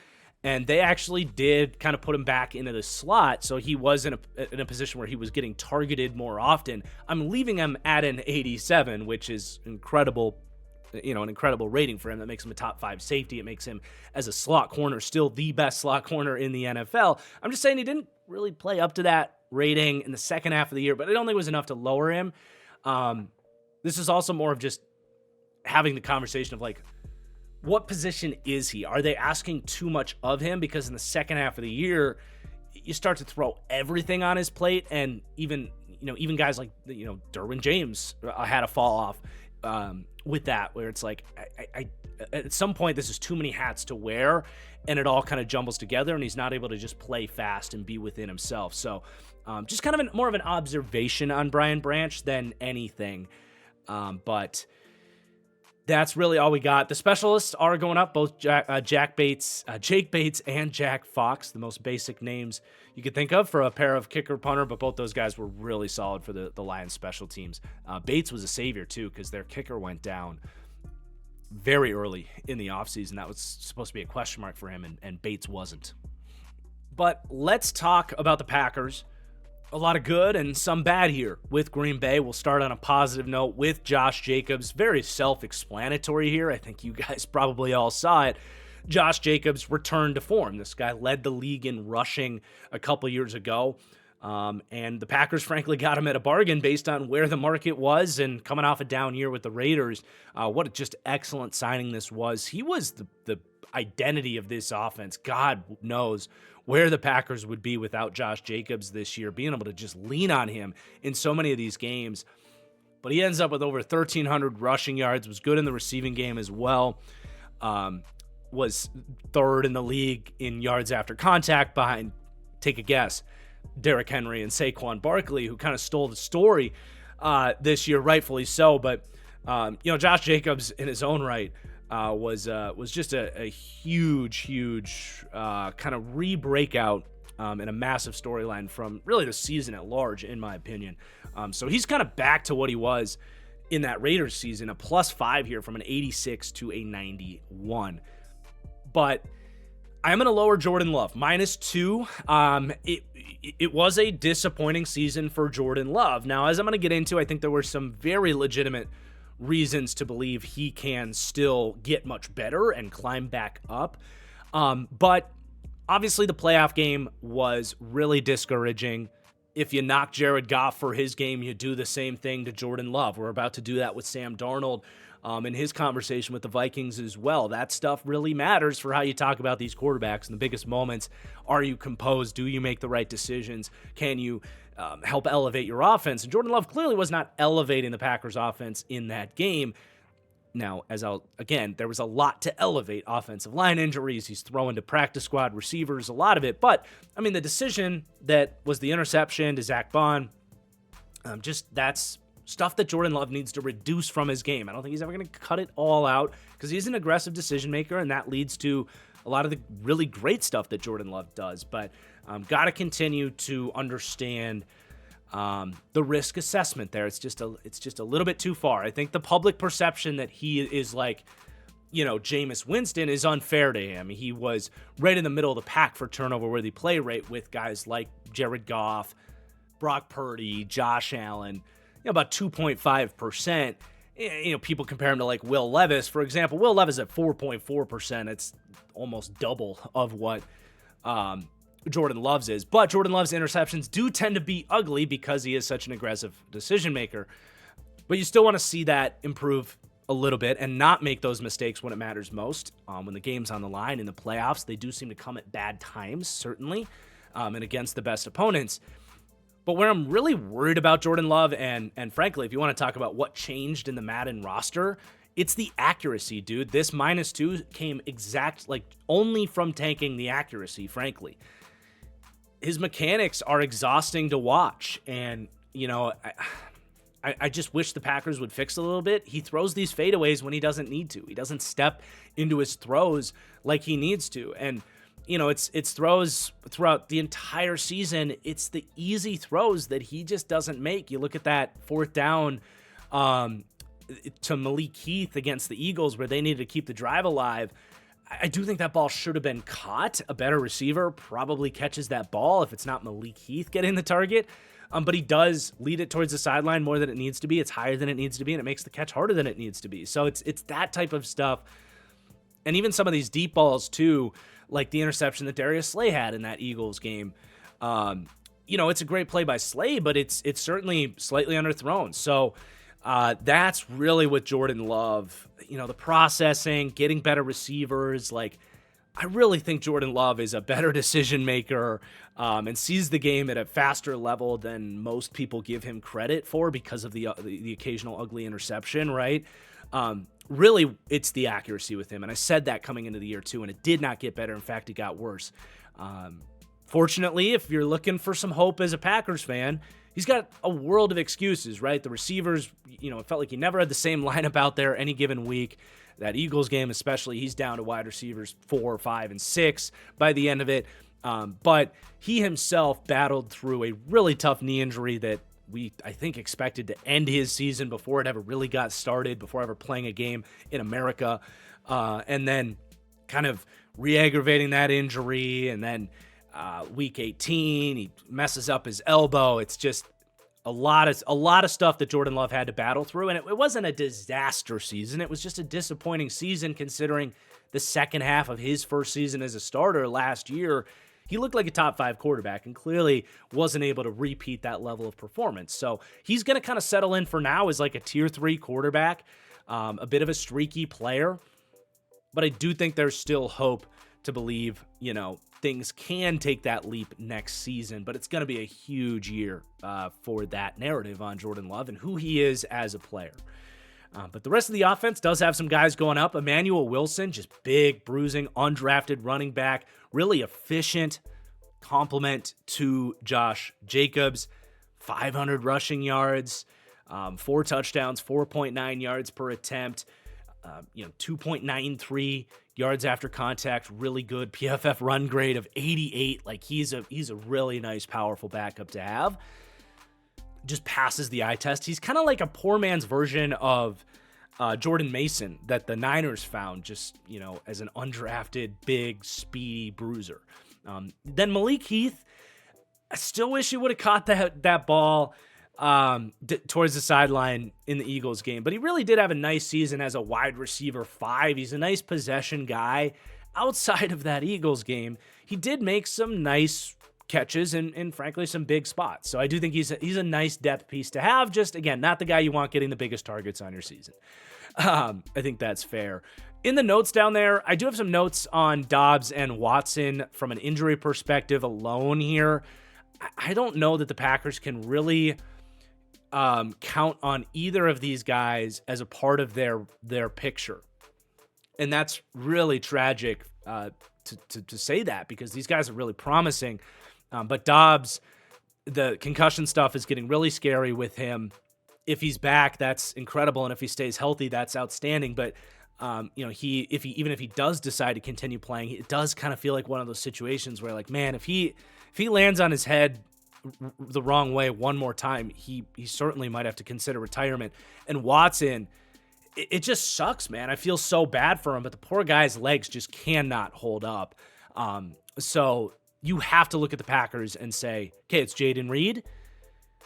and they actually did kind of put him back into the slot, so he was in a position where he was getting targeted more often. I'm leaving him at an 87, which is incredible, an incredible rating for him. That makes him a top 5 safety. It makes him, as a slot corner, still the best slot corner in the NFL. I'm just saying he didn't really play up to that rating in the second half of the year, but I don't think it was enough to lower him. This is also more of just having the conversation of like, what position is he? Are they asking too much of him? Because in the second half of the year, you start to throw everything on his plate, and even guys like Derwin James had a fall off with that, where it's like I at some point this is too many hats to wear, and it all kind of jumbles together, and he's not able to just play fast and be within himself. So just kind of more of an observation on Brian Branch than anything, but that's really all we got. The specialists are going up, both Jake Bates and Jack Fox, the most basic names you could think of for a pair of kicker punter, but both those guys were really solid for the Lions special teams. Bates was a savior too, because their kicker went down very early in the offseason. That was supposed to be a question mark for him, and Bates wasn't. But let's talk about the Packers. A lot of good and some bad here with Green Bay. We'll start on a positive note with Josh Jacobs. Very self-explanatory here. I think you guys probably all saw it. Josh Jacobs returned to form. This guy led the league in rushing a couple years ago. And the Packers, frankly, got him at a bargain based on where the market was and coming off a down year with the Raiders. What a just excellent signing this was. He was the identity of this offense. God knows where the Packers would be without Josh Jacobs this year, being able to just lean on him in so many of these games. But he ends up with over 1,300 rushing yards, was good in the receiving game as well, was third in the league in yards after contact behind, take a guess, Derrick Henry and Saquon Barkley, who kind of stole the story this year, rightfully so. But, Josh Jacobs in his own right was just a huge kind of re-breakout and a massive storyline from really the season at large, in my opinion. So he's kind of back to what he was in that Raiders season, a +5 here from an 86 to a 91. But I'm going to lower Jordan Love, -2. It was a disappointing season for Jordan Love. Now, as I'm going to get into, I think there were some very legitimate reasons to believe he can still get much better and climb back up. But obviously the playoff game was really discouraging. If you knock Jared Goff for his game, you do the same thing to Jordan Love. We're about to do that with Sam Darnold in his conversation with the Vikings as well. That stuff really matters for how you talk about these quarterbacks in the biggest moments. Are you composed? Do you make the right decisions? Can you help elevate your offense? And Jordan Love clearly was not elevating the Packers offense in that game. Now, there was a lot to elevate. Offensive line injuries, he's throwing to practice squad receivers, a lot of it. But, the decision that was the interception to Zach Bond, that's stuff that Jordan Love needs to reduce from his game. I don't think he's ever going to cut it all out because he's an aggressive decision maker, and that leads to a lot of the really great stuff that Jordan Love does. But got to continue to understand the risk assessment there. It's just a little bit too far. I think the public perception that he is like, Jameis Winston is unfair to him. He was right in the middle of the pack for turnover-worthy play rate with guys like Jared Goff, Brock Purdy, Josh Allen, about 2.5%. People compare him to like Will Levis, for example. Will Levis at 4.4%. It's almost double of what Jordan Love's is. But Jordan Love's interceptions do tend to be ugly because he is such an aggressive decision maker. But you still want to see that improve a little bit and not make those mistakes when it matters most. When the game's on the line in the playoffs, they do seem to come at bad times, certainly, and against the best opponents. But where I'm really worried about Jordan Love, and frankly, if you want to talk about what changed in the Madden roster, it's the accuracy, dude. This -2 came only from tanking the accuracy, frankly. His mechanics are exhausting to watch, and, I just wish the Packers would fix a little bit. He throws these fadeaways when he doesn't need to. He doesn't step into his throws like he needs to, and it's throws throughout the entire season. It's the easy throws that he just doesn't make. You look at that fourth down to Malik Heath against the Eagles where they needed to keep the drive alive. I do think that ball should have been caught. A better receiver probably catches that ball if it's not Malik Heath getting the target. But he does lead it towards the sideline more than it needs to be. It's higher than it needs to be, and it makes the catch harder than it needs to be. So it's that type of stuff. And even some of these deep balls too, like the interception that Darius Slay had in that Eagles game. It's a great play by Slay, but it's certainly slightly underthrown. So that's really what Jordan Love, the processing, getting better receivers. Like, I really think Jordan Love is a better decision maker and sees the game at a faster level than most people give him credit for because of the occasional ugly interception, right? Really, it's the accuracy with him. And I said that coming into the year too, and it did not get better. In fact, it got worse. Fortunately, if you're looking for some hope as a Packers fan, he's got a world of excuses, right? The receivers, it felt like he never had the same lineup out there any given week. That Eagles game especially, he's down to wide receivers 4, 5, and 6 by the end of it. But he himself battled through a really tough knee injury that I think, expected to end his season before it ever really got started, before ever playing a game in America. And then kind of re-aggravating that injury, and then week 18, he messes up his elbow. It's just a lot of stuff that Jordan Love had to battle through, and it wasn't a disaster season. It was just a disappointing season considering the second half of his first season as a starter last year. He looked like a top 5 quarterback and clearly wasn't able to repeat that level of performance. So he's going to kind of settle in for now as like a tier 3 quarterback, a bit of a streaky player. But I do think there's still hope to believe, things can take that leap next season, but it's going to be a huge year for that narrative on Jordan Love and who he is as a player. But the rest of the offense does have some guys going up. Emmanuel Wilson, just big, bruising, undrafted running back, really efficient complement to Josh Jacobs. 500 rushing yards, 4 touchdowns, 4.9 yards per attempt, 2.93 yards after contact, really good PFF run grade of 88. Like, he's a really nice, powerful backup to have. Just passes the eye test. He's kind of like a poor man's version of Jordan Mason that the Niners found just, as an undrafted, big, speedy bruiser. Then Malik Heath, I still wish he would have caught that ball towards the sideline in the Eagles game, but he really did have a nice season as a wide receiver 5. He's a nice possession guy. Outside of that Eagles game, he did make some nice catches and frankly some big spots. So I do think he's a nice depth piece to have. Just, again, not the guy you want getting the biggest targets on your season. I think that's fair. In the notes down there, I do have some notes on Dobbs and Watson from an injury perspective alone here. I don't know that the Packers can really count on either of these guys as a part of their picture. And that's really tragic to say that, because these guys are really promising. But Dobbs, the concussion stuff is getting really scary with him. If he's back, that's incredible, and if he stays healthy, that's outstanding. But if he does decide to continue playing, it does kind of feel like one of those situations where, like, man, if he lands on his head the wrong way one more time, he certainly might have to consider retirement. And Watson, it just sucks, man. I feel so bad for him, but the poor guy's legs just cannot hold up. So you have to look at the Packers and say, okay, it's Jaden Reed.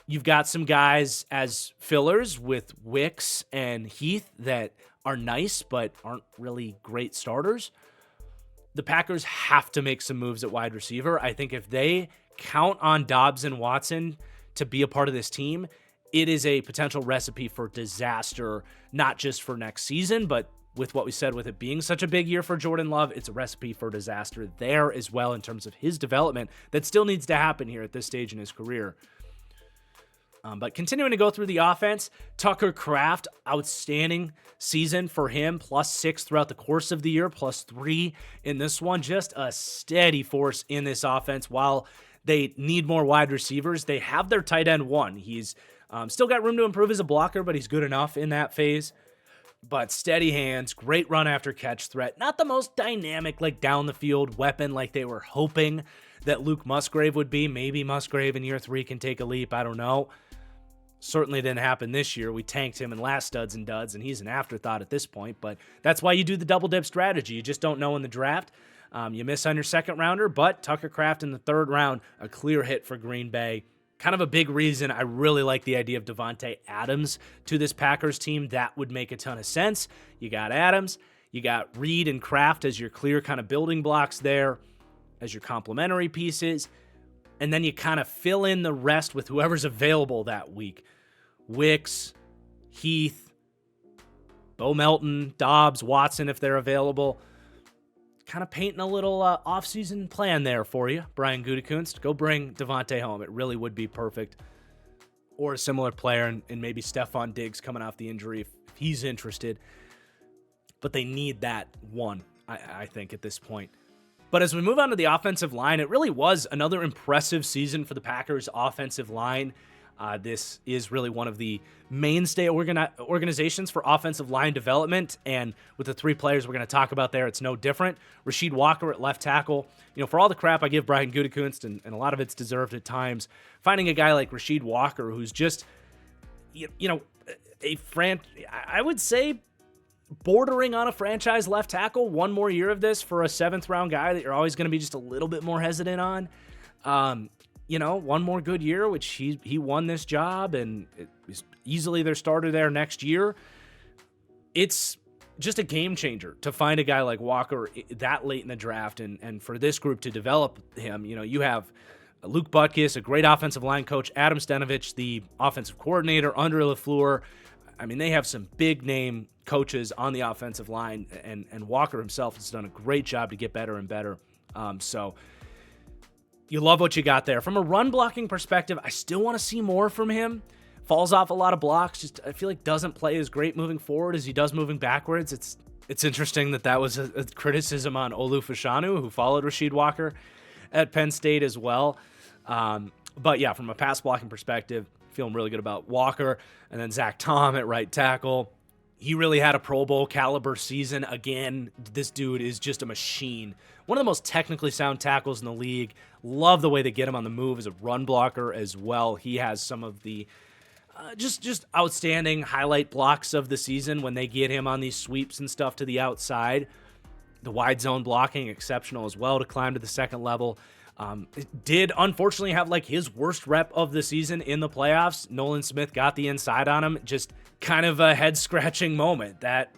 You've got some guys as fillers with Wicks and Heath that are nice but aren't really great starters. The Packers have to make some moves at wide receiver. I think if they count on Dobbs and Watson to be a part of this team, it is a potential recipe for disaster, not just for next season, but with what we said, with it being such a big year for Jordan Love, it's a recipe for disaster there as well in terms of his development that still needs to happen here at this stage in his career. But continuing to go through the offense, Tucker Kraft, outstanding season for him, +6 throughout the course of the year, +3 in this one. Just a steady force in this offense. While they need more wide receivers, they have their tight end one. He's still got room to improve as a blocker, but he's good enough in that phase. But steady hands, great run after catch threat. Not the most dynamic, like down the field weapon like they were hoping that Luke Musgrave would be. Maybe Musgrave in year 3 can take a leap. I don't know. Certainly didn't happen this year. We tanked him in last Studs and Duds, and he's an afterthought at this point. But that's why you do the double dip strategy. You just don't know in the draft. You miss on your second rounder, but Tucker Kraft in the third round, a clear hit for Green Bay. Kind of a big reason I really like the idea of Davante Adams to this Packers team. That would make a ton of sense. You got Adams, you got Reed and Kraft as your clear kind of building blocks there, as your complementary pieces. And then you kind of fill in the rest with whoever's available that week. Wicks, Heath, Bo Melton, Dobbs, Watson if they're available. Kind of painting a little offseason plan there for you, Brian Gutekunst. Go bring Davante home. It really would be perfect. Or a similar player, and maybe Stephon Diggs coming off the injury if he's interested. But they need that one, I think, at this point. But as we move on to the offensive line, it really was another impressive season for the Packers' offensive line. This is really one of the mainstay organizations for offensive line development, and with the three players we're going to talk about there, it's no different. Rasheed Walker at left tackle. For all the crap I give Brian Gutekunst, and a lot of it's deserved at times, finding a guy like Rasheed Walker who's just, I would say, bordering on a franchise left tackle. One more year of this for a seventh-round guy that you're always going to be just a little bit more hesitant on. One more good year, which he won this job, and it was easily their starter there next year. It's just a game changer to find a guy like Walker that late in the draft, and for this group to develop him. You have Luke Butkus, a great offensive line coach, Adam Stenovich, the offensive coordinator under LaFleur. They have some big-name coaches on the offensive line, and Walker himself has done a great job to get better and better. So you love what you got there. From a run-blocking perspective, I still want to see more from him. Falls off a lot of blocks. I feel like doesn't play as great moving forward as he does moving backwards. It's interesting that was a criticism on Olu Fashanu, who followed Rasheed Walker at Penn State as well. But yeah, from a pass-blocking perspective, feeling really good about Walker. And then Zach Tom at right tackle. He really had a Pro Bowl caliber season. Again, this dude is just a machine. One of the most technically sound tackles in the league. Love the way they get him on the move as a run blocker as well. He has some of the just outstanding highlight blocks of the season when they get him on these sweeps and stuff to the outside. The wide zone blocking, exceptional as well to climb to the second level. Did unfortunately have his worst rep of the season in the playoffs. Nolan Smith got the inside on him. Just kind of a head-scratching moment. That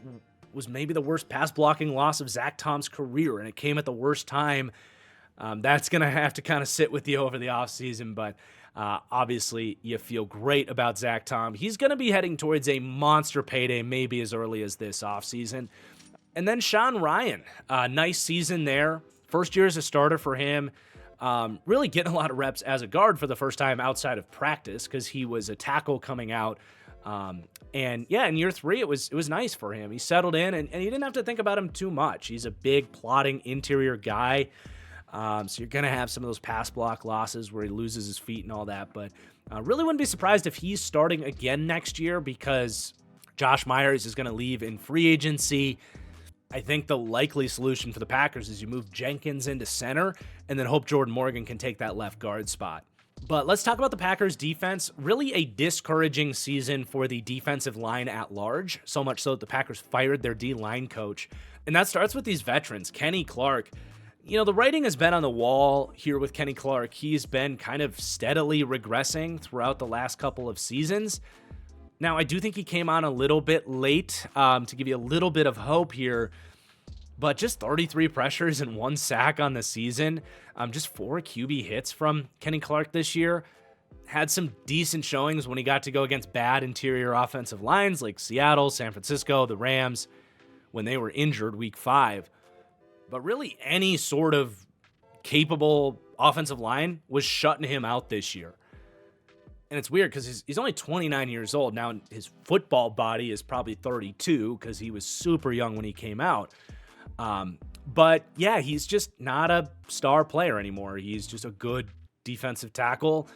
was maybe the worst pass-blocking loss of Zach Tom's career, and it came at the worst time. That's going to have to kind of sit with you over the offseason, but obviously you feel great about Zach Tom. He's going to be heading towards a monster payday maybe as early as this offseason. And then Sean Ryan, nice season there. First year as a starter for him. Really getting a lot of reps as a guard for the first time outside of practice because he was a tackle coming out. And yeah, in year 3, it was nice for him. He settled in and he didn't have to think about him too much. He's a big plotting interior guy. So you're going to have some of those pass block losses where he loses his feet and all that. But really wouldn't be surprised if he's starting again next year because Josh Myers is going to leave in free agency. I think the likely solution for the Packers is you move Jenkins into center and then hope Jordan Morgan can take that left guard spot. But let's talk about the Packers defense. Really a discouraging season for the defensive line at large, so much so that the Packers fired their D-line coach. And that starts with these veterans. Kenny Clark. The writing has been on the wall here with Kenny Clark. He's been kind of steadily regressing throughout the last couple of seasons. Now, I do think he came on a little bit late to give you a little bit of hope here, but just 33 pressures and 1 sack on the season. Just 4 QB hits from Kenny Clark this year. Had some decent showings when he got to go against bad interior offensive lines like Seattle, San Francisco, the Rams, when they were injured week 5. But really any sort of capable offensive line was shutting him out this year. And it's weird because he's only 29 years old. Now, his football body is probably 32 because he was super young when he came out. But yeah, he's just not a star player anymore. He's just a good defensive tackle.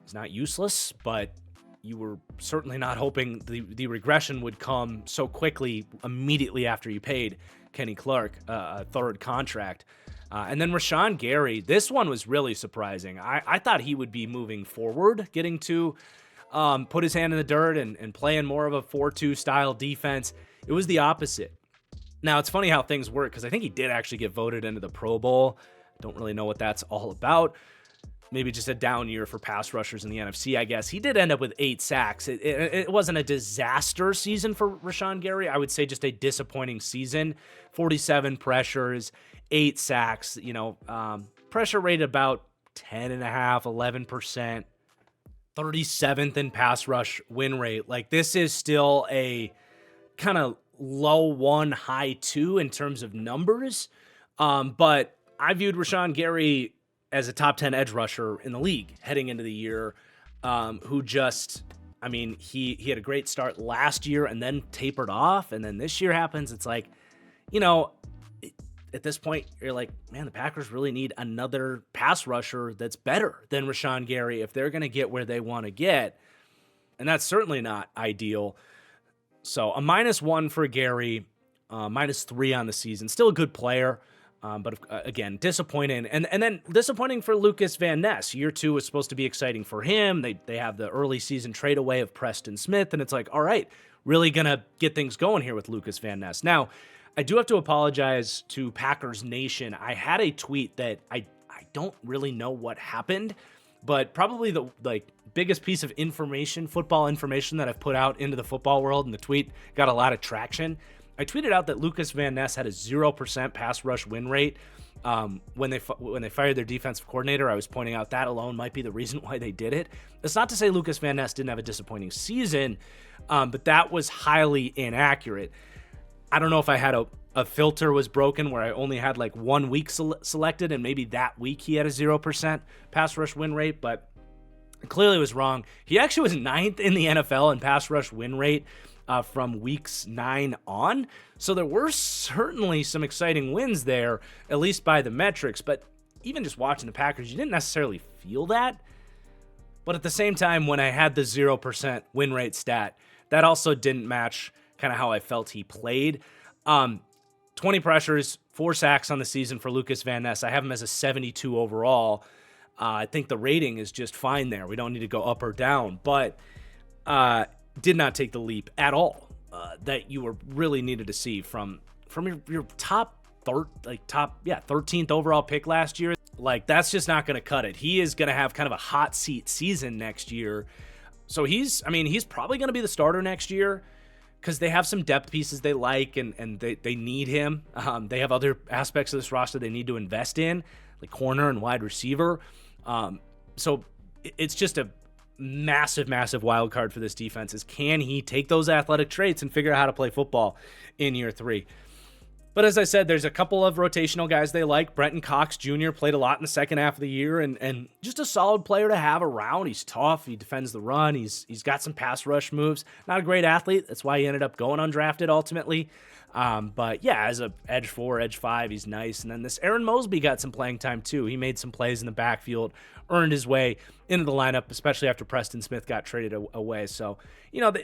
He's not useless, but you were certainly not hoping the regression would come so quickly immediately after you paid Kenny Clark a third contract. And then Rashawn Gary, this one was really surprising. I thought he would be moving forward, getting to put his hand in the dirt and play in more of a 4-2 style defense. It was the opposite. Now, it's funny how things work because I think he did actually get voted into the Pro Bowl. Don't really know what that's all about. Maybe just a down year for pass rushers in the NFC, I guess. He did end up with 8 sacks. It wasn't a disaster season for Rashawn Gary. I would say just a disappointing season. 47 pressures, 8 sacks, pressure rate about 10.5%, 11%, 37th in pass rush win rate. Like, this is still a kind of low 1, high 2 in terms of numbers. But I viewed Rashawn Gary as a top 10 edge rusher in the league heading into the year, who just, he had a great start last year and then tapered off. And then this year happens. It's like, at this point, you're like, man, the Packers really need another pass rusher that's better than Rashawn Gary if they're going to get where they want to get. And that's certainly not ideal. So a -1 for Gary, -3 on the season. Still a good player. But again, disappointing. And then disappointing for Lucas Van Ness. Year 2 was supposed to be exciting for him. They have the early season trade away of Preston Smith. And it's like, all right, really going to get things going here with Lucas Van Ness. Now, I do have to apologize to Packers Nation. I had a tweet that I don't really know what happened, but probably the biggest piece of information, football information that I've put out into the football world, and the tweet got a lot of traction. I tweeted out that Lucas Van Ness had a 0% pass rush win rate when they fired their defensive coordinator. I was pointing out that alone might be the reason why they did it. It's not to say Lucas Van Ness didn't have a disappointing season, but that was highly inaccurate. I don't know if I had a filter was broken where I only had like 1 week selected, and maybe that week he had a 0% pass rush win rate, but clearly was wrong. He actually was 9th in the NFL in pass rush win rate from weeks 9 on. So there were certainly some exciting wins there, at least by the metrics. But even just watching the Packers, you didn't necessarily feel that. But at the same time, when I had the 0% win rate stat, that also didn't match kind of how I felt he played. 20 pressures, 4 sacks on the season for Lucas Van Ness. I have him as a 72 overall. I think the rating is just fine there. We don't need to go up or down. But did not take the leap at all that you were really needed to see from your top 13th overall pick last year. Like, that's just not going to cut it. He is going to have kind of a hot seat season next year. So he's probably going to be the starter next year because they have some depth pieces they like and they need him. They have other aspects of this roster they need to invest in, like corner and wide receiver. So it's just a massive wild card for this defense is, can he take those athletic traits and figure out how to play football in year 3? But as I said, there's a couple of rotational guys they like. Brenton Cox Jr. played a lot in the second half of the year and just a solid player to have around. He's tough. He defends the run. He's got some pass rush moves. Not a great athlete. That's why he ended up going undrafted ultimately. But yeah, as a edge 4, edge 5, he's nice. And then this Aaron Mosby got some playing time too. He made some plays in the backfield, earned his way into the lineup, especially after Preston Smith got traded away. So,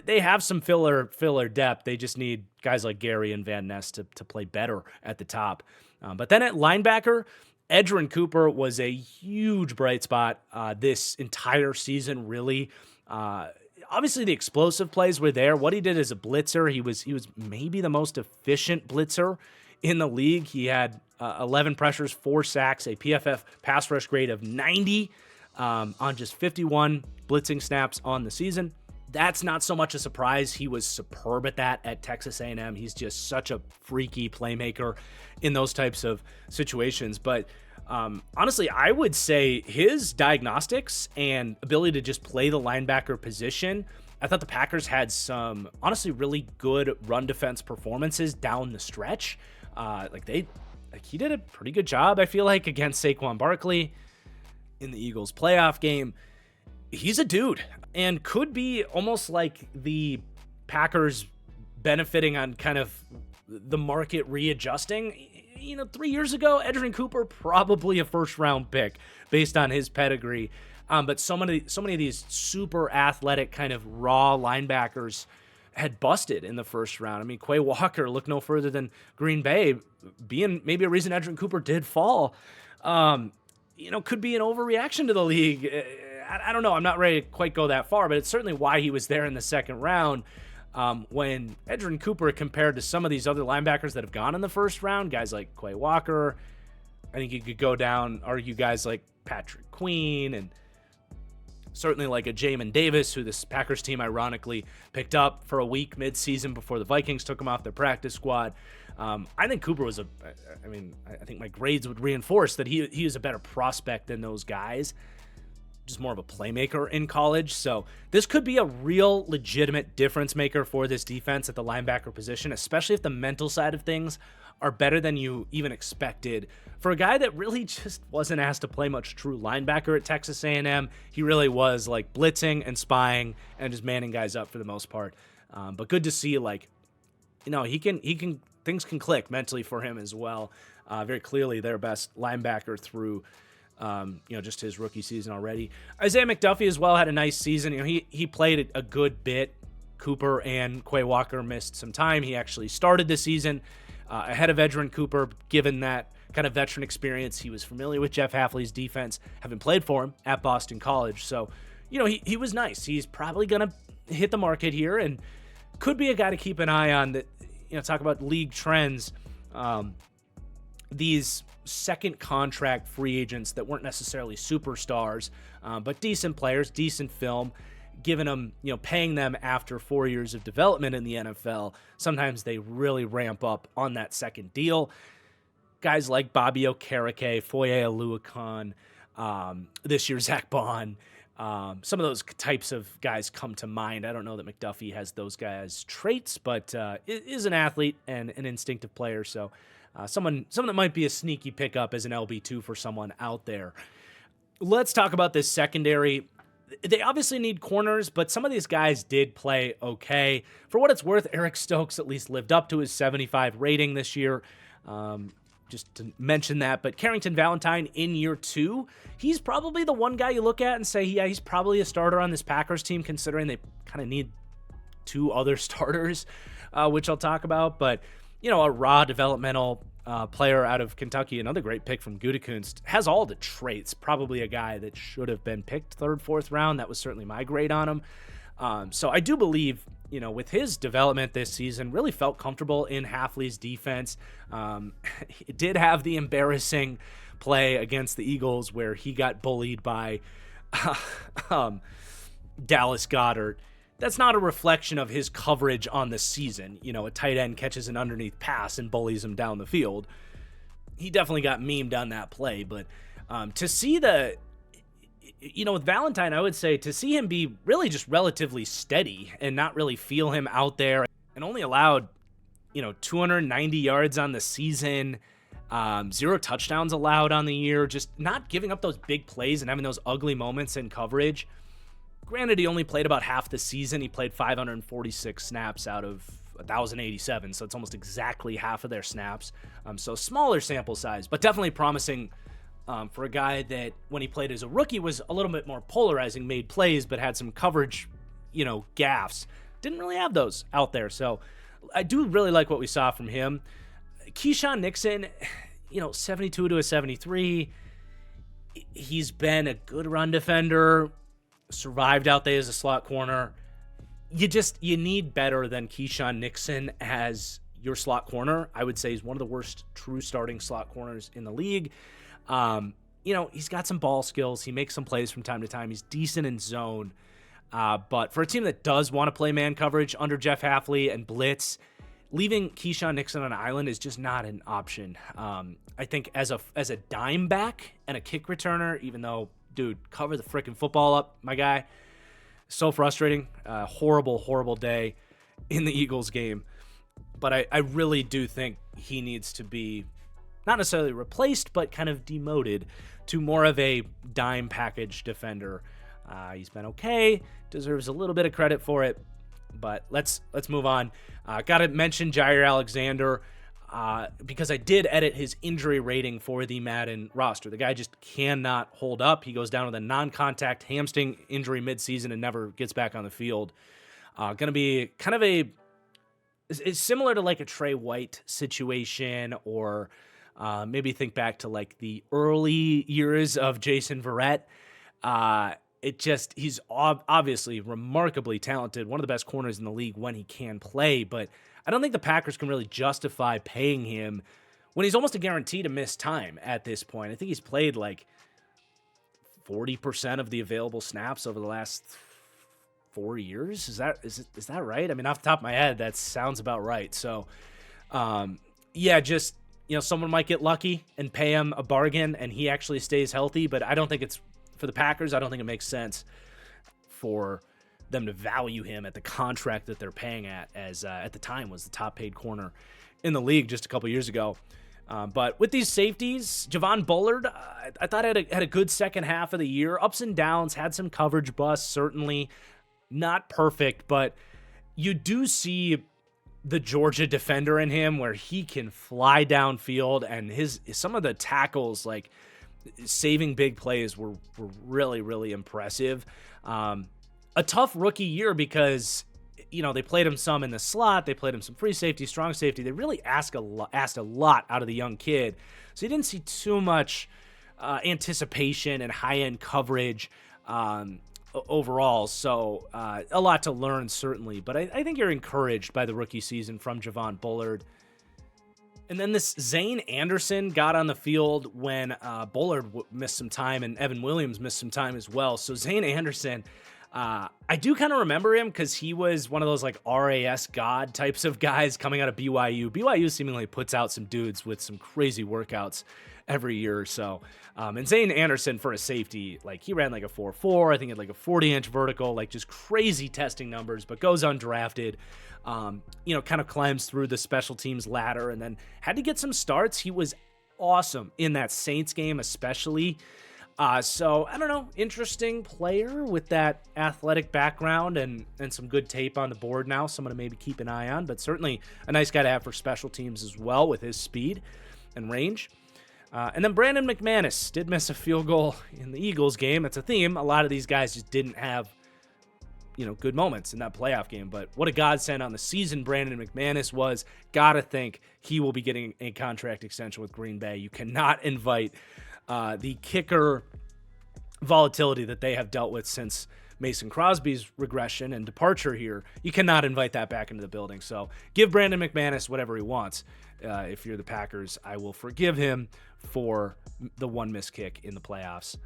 they have some filler depth. They just need guys like Gary and Van Ness to play better at the top. But then at linebacker, Edgerrin Cooper was a huge bright spot this entire season, really. Obviously, the explosive plays were there. What he did as a blitzer, he was maybe the most efficient blitzer in the league. He had 11 pressures, 4 sacks, a PFF pass rush grade of 90 on just 51 blitzing snaps on the season. That's not so much a surprise. He was superb at that at Texas A&M. He's just such a freaky playmaker in those types of situations. But honestly, I would say his diagnostics and ability to just play the linebacker position, I thought the Packers had some honestly really good run defense performances down the stretch. He did a pretty good job, I feel like, against Saquon Barkley in the Eagles playoff game. He's a dude and could be almost like the Packers benefiting on kind of the market readjusting. 3 years ago, Edgerrin Cooper, probably a first-round pick based on his pedigree. But so many of these super athletic kind of raw linebackers had busted in the first round. Quay Walker, look no further than Green Bay, being maybe a reason Edgerrin Cooper did fall. Could be an overreaction to the league. I don't know. I'm not ready to quite go that far, but it's certainly why he was there in the second round. When Edgerrin Cooper compared to some of these other linebackers that have gone in the first round, guys like Quay Walker, I think you could go down, argue guys like Patrick Queen, and certainly like a Jamin Davis, who this Packers team ironically picked up for a week mid-season before the Vikings took him off their practice squad. I think Cooper was I think my grades would reinforce that he is a better prospect than those guys. Just more of a playmaker in college. So this could be a real legitimate difference maker for this defense at the linebacker position, especially if the mental side of things are better than you even expected. For a guy that really just wasn't asked to play much true linebacker at Texas A&M, he really was like blitzing and spying and just manning guys up for the most part. But good to see, like, he can things can click mentally for him as well. Very clearly their best linebacker through just his rookie season already. Isaiah McDuffie as well had a nice season. He played a good bit. Cooper and Quay Walker missed some time. He actually started the season ahead of Edgerrin Cooper, given that kind of veteran experience. He was familiar with Jeff Hafley's defense, having played for him at Boston College. So, he was nice. He's probably going to hit the market here and could be a guy to keep an eye on. That, talk about league trends. These second contract free agents that weren't necessarily superstars, but decent players, decent film, giving them, paying them after 4 years of development in the NFL. Sometimes they really ramp up on that second deal. Guys like Bobby Okereke, Foye Oluokun, this year Zach Bond, some of those types of guys come to mind. I don't know that McDuffie has those guys' traits, but is an athlete and an instinctive player. So someone that might be a sneaky pickup as an LB2 for someone out there. Let's talk about this secondary. They obviously need corners, but some of these guys did play okay. For what it's worth, Eric Stokes at least lived up to his 75 rating this year. Just to mention that. But Carrington Valentine in year 2, he's probably the one guy you look at and say, yeah, he's probably a starter on this Packers team, considering they kind of need 2 other starters, which I'll talk about. But, a raw developmental player out of Kentucky, another great pick from Gutekunst, has all the traits. Probably a guy that should have been picked 3rd, 4th round. That was certainly my grade on him. So I do believe, with his development this season, really felt comfortable in Hafley's defense. He did have the embarrassing play against the Eagles where he got bullied by Dallas Goedert. That's not a reflection of his coverage on the season. A tight end catches an underneath pass and bullies him down the field. He definitely got memed on that play, but to see with Valentine, I would say to see him be really just relatively steady and not really feel him out there, and only allowed, 290 yards on the season, 0 touchdowns allowed on the year, just not giving up those big plays and having those ugly moments in coverage. Granted, he only played about half the season. He played 546 snaps out of 1,087, so it's almost exactly half of their snaps. So smaller sample size, but definitely promising for a guy that when he played as a rookie was a little bit more polarizing, made plays, but had some coverage, gaffes. Didn't really have those out there. So I do really like what we saw from him. Keyshawn Nixon, 72 to a 73. He's been a good run defender, survived out there as a slot corner. You need better than Keyshawn Nixon as your slot corner. I would say he's one of the worst true starting slot corners in the league. He's got some ball skills. He makes some plays from time to time. He's decent in zone. But for a team that does want to play man coverage under Jeff Hafley and blitz, leaving Keyshawn Nixon on an island is just not an option. I think as a dime back and a kick returner, even though, dude, cover the freaking football up, my guy. So frustrating. Horrible day in the Eagles game. But I really do think he needs to be not necessarily replaced, but kind of demoted to more of a dime package defender. He's been okay, deserves a little bit of credit for it, but let's move on. Got to mention Jair Alexander because I did edit his injury rating for the Madden roster. The guy just cannot hold up. He goes down with a non-contact hamstring injury midseason and never gets back on the field. Going to be kind of it's similar to like a Trey White situation, or maybe think back to like the early years of Jason Verrett. he's obviously remarkably talented, one of the best corners in the league when he can play, but I don't think the Packers can really justify paying him when he's almost a guarantee to miss time at this point. I think he's played like 40% of the available snaps over the last 4 years. Is that right? I mean, off the top of my head, that sounds about right. So, just, someone might get lucky and pay him a bargain and he actually stays healthy, but I don't think it's for the Packers. I don't think it makes sense for them to value him at the contract that they're paying as at the time was the top paid corner in the league just a couple years ago. But with these safeties, Javon Bullard, I thought had a good second half of the year. Ups and downs, had some coverage busts, certainly not perfect, but you do see the Georgia defender in him where he can fly downfield, and some of the tackles, like saving big plays, were really, really impressive. A tough rookie year because they played him some in the slot, they played him some free safety, strong safety. They really asked a lot out of the young kid, so you didn't see too much anticipation and high-end coverage overall. So a lot to learn, certainly, but I think you're encouraged by the rookie season from Javon Bullard. And then this Zane Anderson got on the field when Bullard missed some time and Evan Williams missed some time as well. So Zane Anderson, I do kind of remember him because he was one of those like RAS God types of guys coming out of BYU. BYU seemingly puts out some dudes with some crazy workouts every year or so. And Zane Anderson, for a safety, like he ran like a 4.4, I think he had like a 40-inch vertical, like just crazy testing numbers, but goes undrafted, kind of climbs through the special teams ladder and then had to get some starts. He was awesome in that Saints game, especially. So I don't know, interesting player with that athletic background and some good tape on the board now. Someone to maybe keep an eye on, but certainly a nice guy to have for special teams as well with his speed and range. And then Brandon McManus did miss a field goal in the Eagles game. It's a theme. A lot of these guys just didn't have, good moments in that playoff game. But what a godsend on the season Brandon McManus was. Gotta think he will be getting a contract extension with Green Bay. You cannot invite the kicker volatility that they have dealt with since Mason Crosby's regression and departure here. You cannot invite that back into the building. So give Brandon McManus whatever he wants. If you're the Packers, I will forgive him for the one missed kick in the playoffs.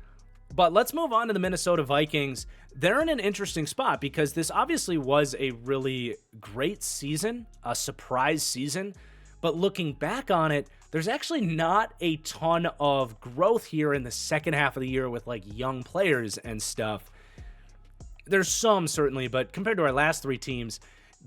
But let's move on to the Minnesota Vikings. They're in an interesting spot because this obviously was a really great season, a surprise season. But looking back on it, there's actually not a ton of growth here in the second half of the year with like young players and stuff. There's some certainly, but compared to our last three teams,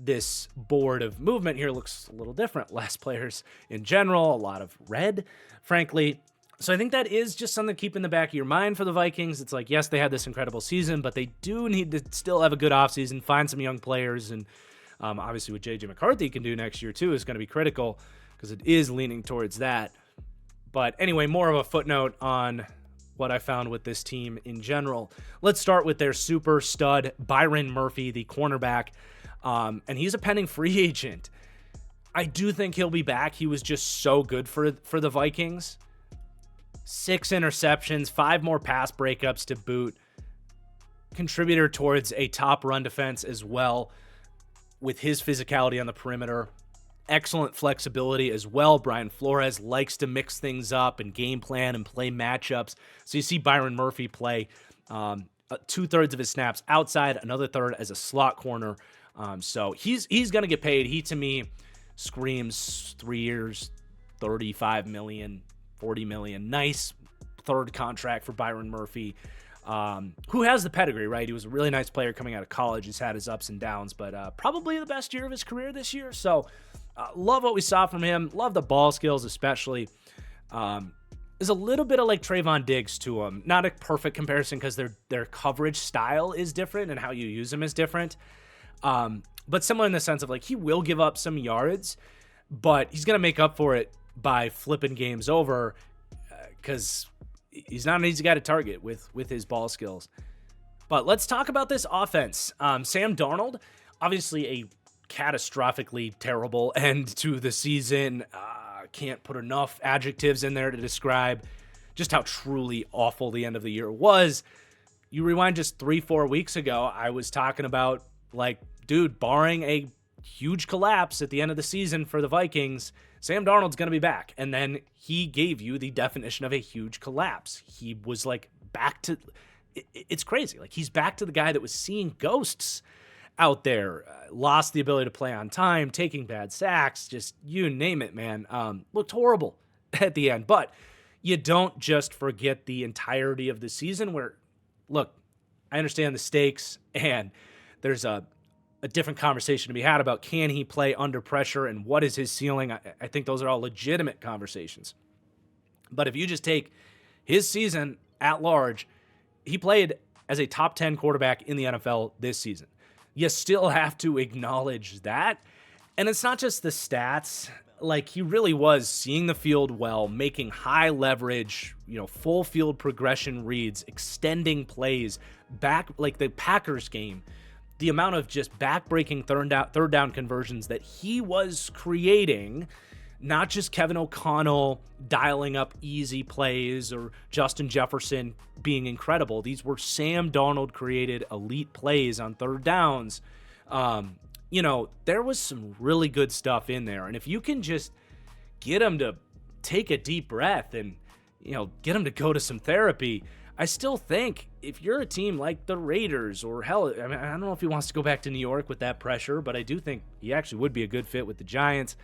this board of movement here looks a little different. Less players in general, a lot of red, frankly. So I think that is just something to keep in the back of your mind for the Vikings. It's like, yes, they had this incredible season, but they do need to still have a good offseason, find some young players, and obviously what J.J. McCarthy can do next year too is going to be critical because it is leaning towards that. But anyway, more of a footnote on what I found with this team in general. Let's start with their super stud, Byron Murphy, the cornerback. And he's a pending free agent. I do think he'll be back. He was just so good for the Vikings. 6 interceptions, 5 more pass breakups to boot. Contributor towards a top run defense as well with his physicality on the perimeter. Excellent flexibility as well. Brian Flores likes to mix things up and game plan and play matchups. So you see Byron Murphy play 2/3 of his snaps outside, another third as a slot corner. So he's going to get paid. He, to me, screams 3 years, $35 million, $40 million. Nice third contract for Byron Murphy, who has the pedigree, right? He was a really nice player coming out of college. He's had his ups and downs, but probably the best year of his career this year. So love what we saw from him. Love the ball skills, especially. There's a little bit of like Trayvon Diggs to him. Not a perfect comparison because their coverage style is different and how you use them is different. But similar in the sense of like he will give up some yards, but he's going to make up for it by flipping games over because he's not an easy guy to target with his ball skills. But let's talk about this offense. Sam Darnold, obviously a catastrophically terrible end to the season. Can't put enough adjectives in there to describe just how truly awful the end of the year was. you rewind just 3-4 weeks ago, I was talking about, like, dude, barring a huge collapse at the end of the season for the Vikings, Sam Darnold's going to be back. And then he gave you the definition of a huge collapse. He was like back to, it's crazy. Like, he's back to the guy that was seeing ghosts out there, lost the ability to play on time, taking bad sacks, just you name it, man. Looked horrible at the end. But you don't just forget the entirety of the season where, look, I understand the stakes, and there's a different conversation to be had about can he play under pressure and what is his ceiling. I think those are all legitimate conversations. But if you just take his season at large, he played as a top 10 quarterback in the NFL this season. You still have to acknowledge that. And it's not just the stats. Like, he really was seeing the field well, making high leverage, full field progression reads, extending plays back, like the Packers game. The amount of just back-breaking third down conversions that he was creating, not just Kevin O'Connell dialing up easy plays or Justin Jefferson being incredible. These were Sam Darnold-created elite plays on third downs. There was some really good stuff in there. And if you can just get him to take a deep breath and, get him to go to some therapy, I still think if you're a team like the Raiders or hell, I don't know if he wants to go back to New York with that pressure, but I do think he actually would be a good fit with the Giants.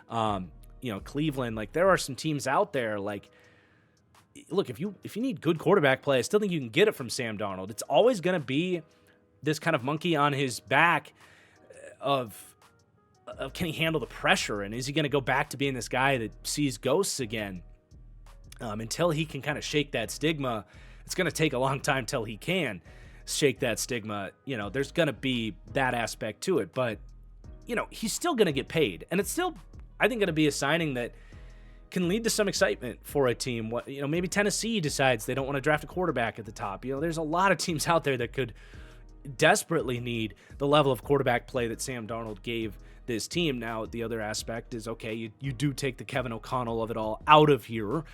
Cleveland, like, there are some teams out there. Like, look, if you need good quarterback play, I still think you can get it from Sam Darnold. It's always going to be this kind of monkey on his back of can he handle the pressure, and is he going to go back to being this guy that sees ghosts again? Until he can kind of shake that stigma, it's going to take a long time till he can shake that stigma. There's going to be that aspect to it, but he's still going to get paid, and it's still, I think, going to be a signing that can lead to some excitement for a team. Maybe Tennessee decides they don't want to draft a quarterback at the top. There's a lot of teams out there that could desperately need the level of quarterback play that Sam Darnold gave this team. Now, the other aspect is, okay, you do take the Kevin O'Connell of it all out of here,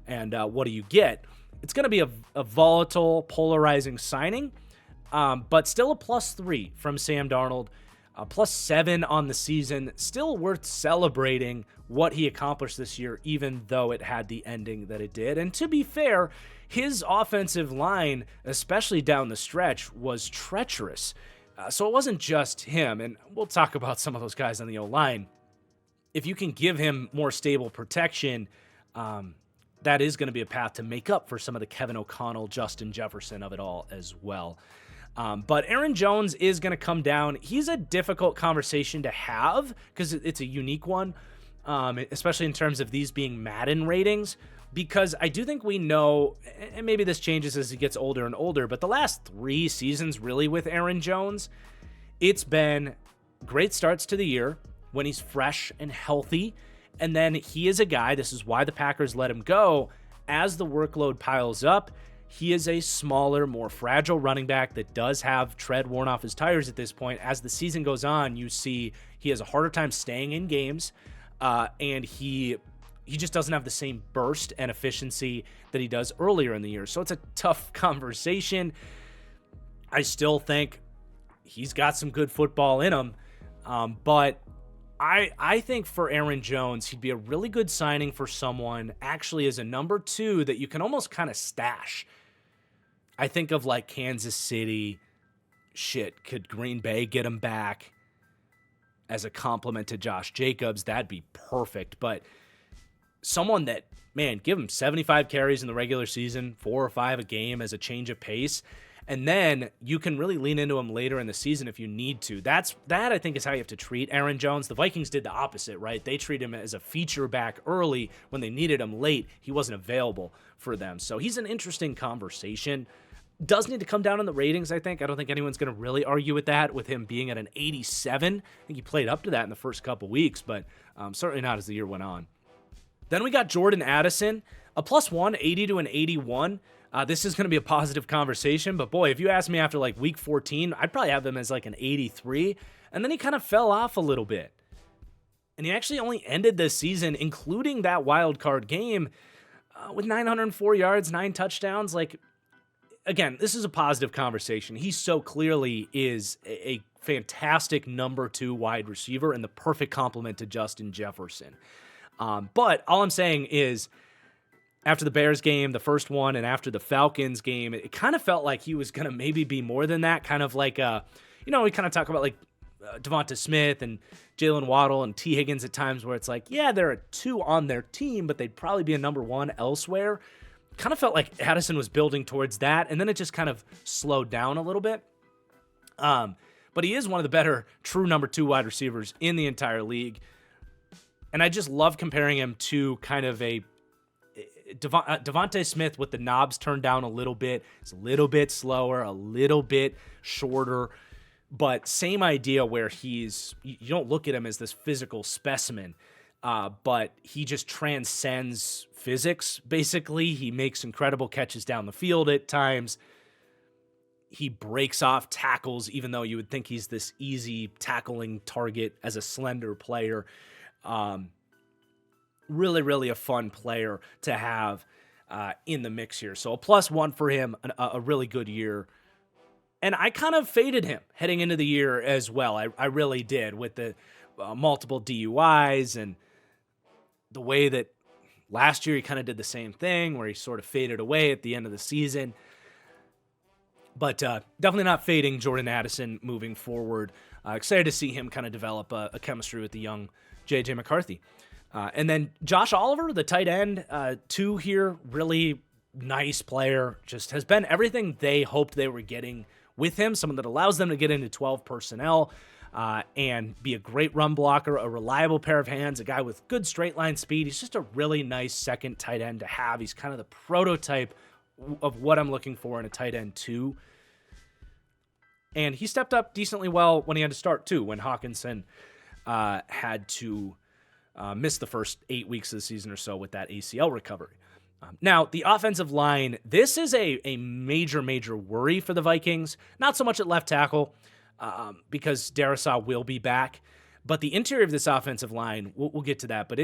and what do you get? It's going to be a volatile, polarizing signing, but still a +3 from Sam Darnold, +7 on the season. Still worth celebrating what he accomplished this year, even though it had the ending that it did. And to be fair, his offensive line, especially down the stretch, was treacherous. So it wasn't just him, and we'll talk about some of those guys on the O-line. If you can give him more stable protection, that is going to be a path to make up for some of the Kevin O'Connell, Justin Jefferson of it all as well. But Aaron Jones is going to come down. He's a difficult conversation to have because it's a unique one, especially in terms of these being Madden ratings, because I do think we know, and maybe this changes as he gets older and older, but the last 3 seasons really with Aaron Jones, it's been great starts to the year when he's fresh and healthy. And then he is a guy, this is why the Packers let him go, as the workload piles up, he is a smaller, more fragile running back that does have tread worn off his tires at this point. As the season goes on, you see he has a harder time staying in games, and he just doesn't have the same burst and efficiency that he does earlier in the year. So it's a tough conversation. I still think he's got some good football in him, but I think for Aaron Jones, he'd be a really good signing for someone actually as a number 2 that you can almost kind of stash. I think of like Kansas City. Shit, could Green Bay get him back as a compliment to Josh Jacobs? That'd be perfect. But someone that, man, give him 75 carries in the regular season, 4 or 5 a game as a change of pace. And then you can really lean into him later in the season if you need to. That I think is how you have to treat Aaron Jones. The Vikings did the opposite, right? They treat him as a feature back early. When they needed him late, he wasn't available for them. So he's an interesting conversation. Does need to come down in the ratings, I think. I don't think anyone's going to really argue with that, with him being at an 87. I think he played up to that in the first couple weeks, but certainly not as the year went on. Then we got Jordan Addison, a +1, 80 to an 81. This is going to be a positive conversation, but boy, if you ask me after like week 14, I'd probably have him as like an 83, and then he kind of fell off a little bit. And he actually only ended this season, including that wild card game, with 904 yards, 9 touchdowns. Like, again, this is a positive conversation. He so clearly is a fantastic number 2 wide receiver and the perfect complement to Justin Jefferson. But all I'm saying is, after the Bears game, the first one, and after the Falcons game, it kind of felt like he was going to maybe be more than that. Kind of like, we kind of talk about like Devonta Smith and Jalen Waddle and T. Higgins at times where it's like, yeah, they're a 2 on their team, but they'd probably be a number 1 elsewhere. Kind of felt like Addison was building towards that, and then it just kind of slowed down a little bit. But he is one of the better true number 2 wide receivers in the entire league. And I just love comparing him to kind of a Devonta Smith with the knobs turned down a little bit. It's a little bit slower, a little bit shorter, but same idea where you don't look at him as this physical specimen, but he just transcends physics, basically. He makes incredible catches down the field at times. He breaks off tackles, even though you would think he's this easy tackling target as a slender player. Really, really a fun player to have in the mix here. So a +1 for him, a really good year. And I kind of faded him heading into the year as well. I really did, with the multiple DUIs and the way that last year he kind of did the same thing where he sort of faded away at the end of the season. But definitely not fading Jordan Addison moving forward. Excited to see him kind of develop a chemistry with the young J.J. McCarthy. And then Josh Oliver, the tight end, 2 here, really nice player. Just has been everything they hoped they were getting with him. Someone that allows them to get into 12 personnel and be a great run blocker, a reliable pair of hands, a guy with good straight line speed. He's just a really nice second tight end to have. He's kind of the prototype of what I'm looking for in a tight end too. And he stepped up decently well when he had to start too, when Hawkinson had to miss the first 8 weeks of the season or so with that ACL recovery. Now, the offensive line, this is a major, major worry for the Vikings. Not so much at left tackle, because Darrisaw will be back. But the interior of this offensive line, we'll get to that, but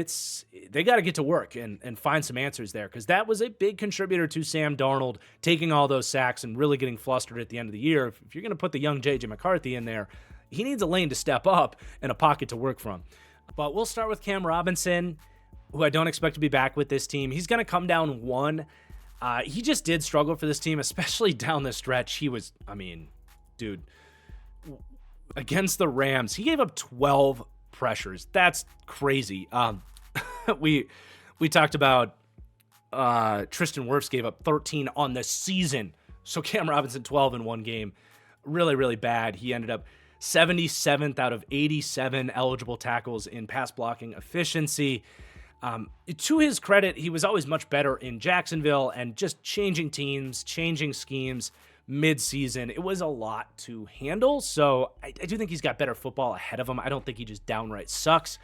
they got to get to work and find some answers there, because that was a big contributor to Sam Darnold taking all those sacks and really getting flustered at the end of the year. If you're going to put the young J.J. McCarthy in there, he needs a lane to step up and a pocket to work from. But we'll start with Cam Robinson, who I don't expect to be back with this team. He's going to come down 1. He just did struggle for this team, especially down the stretch. Dude, against the Rams, he gave up 12 pressures. That's crazy. We talked about Tristan Wirfs gave up 13 on the season. So Cam Robinson, 12 in one game. Really, really bad. He ended up 77th out of 87 eligible tackles in pass blocking efficiency. To his credit, he was always much better in Jacksonville, and just changing teams, changing schemes mid-season, it was a lot to handle. So I do think he's got better football ahead of him. I don't think he just downright sucks.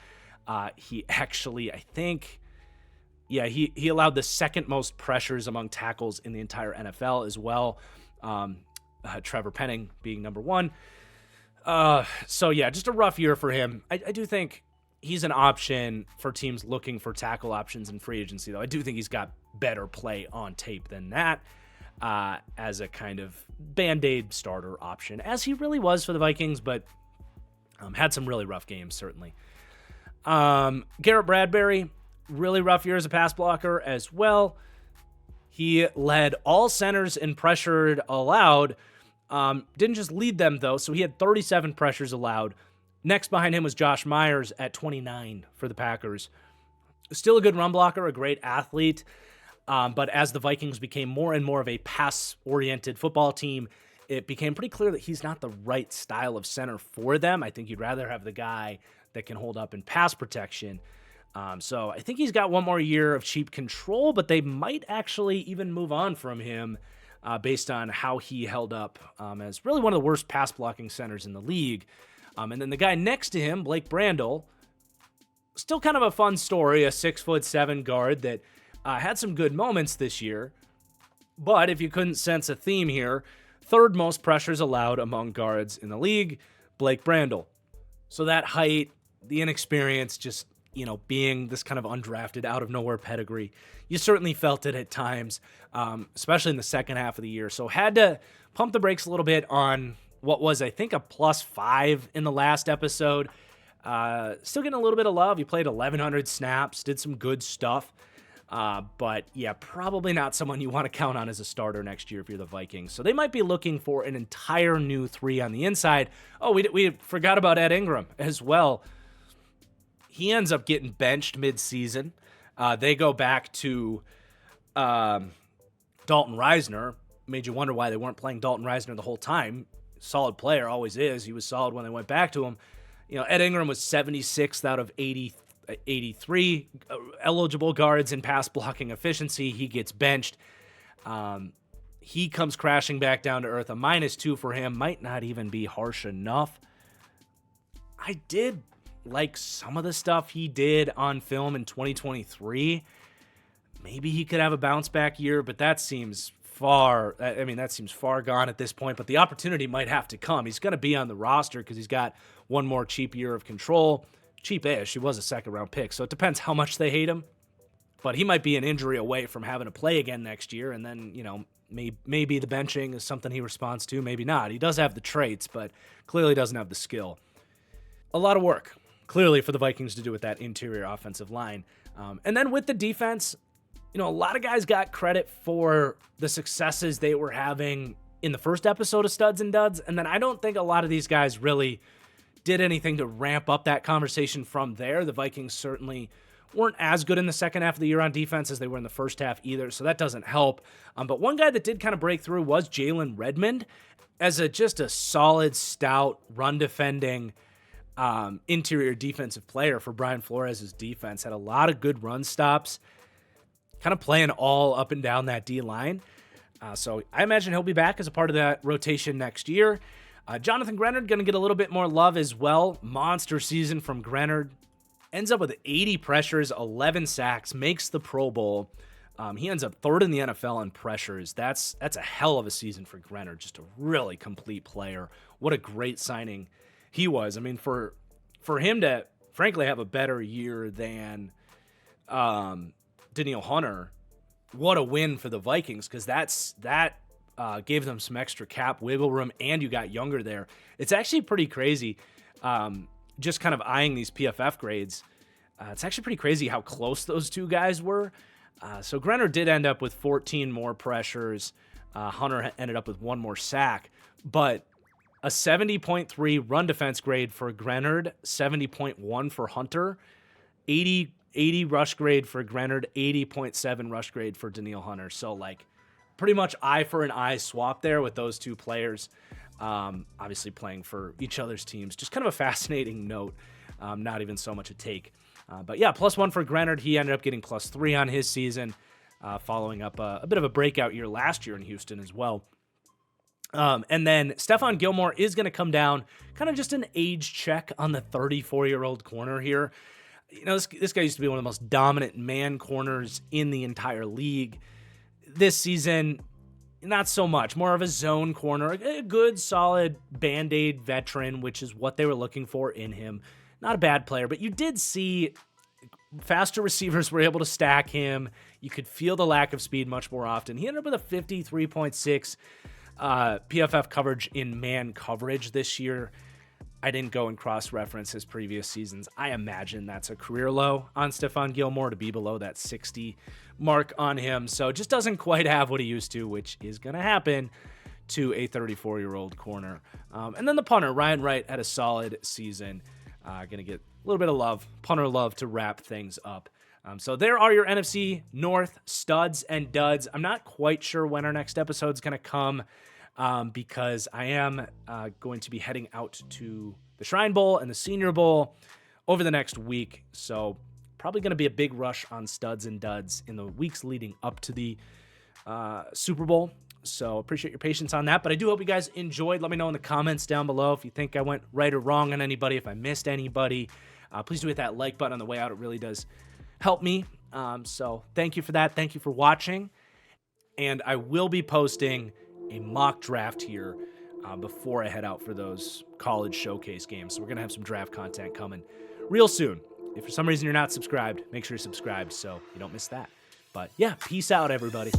He actually, I think, he allowed the second most pressures among tackles in the entire NFL as well. Trevor Penning being number 1. Just a rough year for him. I do think he's an option for teams looking for tackle options in free agency, though. I do think he's got better play on tape than that, as a kind of Band-Aid starter option, as he really was for the Vikings, but had some really rough games, certainly. Garrett Bradbury, really rough year as a pass blocker as well. He led all centers in pressured allowed. Didn't just lead them, though, so he had 37 pressures allowed. Next behind him was Josh Myers at 29 for the Packers. Still a good run blocker, a great athlete, but as the Vikings became more and more of a pass-oriented football team, it became pretty clear that he's not the right style of center for them. I think you'd rather have the guy that can hold up in pass protection. So I think he's got one more year of cheap control, but they might actually even move on from him based on how he held up as really one of the worst pass blocking centers in the league. And then the guy next to him, Blake Brandel, still kind of a fun story, a 6'7" guard that had some good moments this year. But if you couldn't sense a theme here, third most pressures allowed among guards in the league, Blake Brandel. So that height, the inexperience, just being this kind of undrafted, out of nowhere pedigree. You certainly felt it at times, especially in the second half of the year. So had to pump the brakes a little bit on what was, I think, a +5 in the last episode. Still getting a little bit of love. He played 1,100 snaps, did some good stuff. But yeah, probably not someone you want to count on as a starter next year if you're the Vikings. So they might be looking for an entire new 3 on the inside. Oh, we forgot about Ed Ingram as well. He ends up getting benched mid-season. They go back to Dalton Risner. Made you wonder why they weren't playing Dalton Risner the whole time. Solid player, always is. He was solid when they went back to him. Ed Ingram was 76th out of 83 eligible guards in pass blocking efficiency. He gets benched. He comes crashing back down to earth. A -2 for him might not even be harsh enough. I did like some of the stuff he did on film in 2023. Maybe he could have a bounce back year, but that seems far gone at this point. But the opportunity might have to come. He's going to be on the roster because he's got one more cheap year of control. Cheap-ish. He was a second-round pick, so it depends how much they hate him. But he might be an injury away from having to play again next year, and then, maybe the benching is something he responds to, maybe not. He does have the traits, but clearly doesn't have the skill. A lot of work, clearly, for the Vikings to do with that interior offensive line. And then with the defense, a lot of guys got credit for the successes they were having in the first episode of Studs and Duds, and then I don't think a lot of these guys really did anything to ramp up that conversation from there. The Vikings certainly weren't as good in the second half of the year on defense as they were in the first half either, so that doesn't help. But one guy that did kind of break through was Jalen Redmond as just a solid, stout, run-defending interior defensive player for Brian Flores' defense. Had a lot of good run stops, kind of playing all up and down that D-line. So I imagine he'll be back as a part of that rotation next year. Jonathan Grenard going to get a little bit more love as well. Monster season from Grenard. Ends up with 80 pressures, 11 sacks, makes the Pro Bowl. He ends up third in the NFL in pressures. That's a hell of a season for Grenard. Just a really complete player. What a great signing he was. I mean, for him to, frankly, have a better year than Danielle Hunter, what a win for the Vikings, because that gave them some extra cap wiggle room, and you got younger there. It's actually pretty crazy, just kind of eyeing these PFF grades. It's actually pretty crazy how close those two guys were. So Grenard did end up with 14 more pressures. Hunter ended up with one more sack, but a 70.3 run defense grade for Grenard, 70.1 for Hunter, 80 rush grade for Grenard, 80.7 rush grade for Danielle Hunter. So pretty much eye for an eye swap there with those two players, obviously playing for each other's teams. Just kind of a fascinating note, not even so much a take. But yeah, +1 for Grenard. He ended up getting +3 on his season, following up a bit of a breakout year last year in Houston as well. And then Stephon Gilmore is going to come down, kind of just an age check on the 34-year-old corner here. This guy used to be one of the most dominant man corners in the entire league. This season, not so much. More of a zone corner, a good, solid Band-Aid veteran, which is what they were looking for in him. Not a bad player, but you did see faster receivers were able to stack him. You could feel the lack of speed much more often. He ended up with a 53.6 PFF coverage in man coverage this year. I didn't go and cross-reference his previous seasons. I imagine that's a career low on Stephon Gilmore to be below that 60 mark on him. So just doesn't quite have what he used to, which is going to happen to a 34-year-old corner. And then the punter, Ryan Wright, had a solid season. Going to get a little bit of love, punter love, to wrap things up. So there are your NFC North studs and duds. I'm not quite sure when our next episode is going to come, because I am going to be heading out to the Shrine Bowl and the Senior Bowl over the next week. So probably going to be a big rush on studs and duds in the weeks leading up to the Super Bowl. So appreciate your patience on that. But I do hope you guys enjoyed. Let me know in the comments down below if you think I went right or wrong on anybody, if I missed anybody. Please do hit that like button on the way out. It really does help me. So thank you for that. Thank you for watching. And I will be posting a mock draft here before I head out for those college showcase games. So we're going to have some draft content coming real soon. if for some reason you're not subscribed, make sure you're subscribed so you don't miss that. But yeah, peace out, everybody.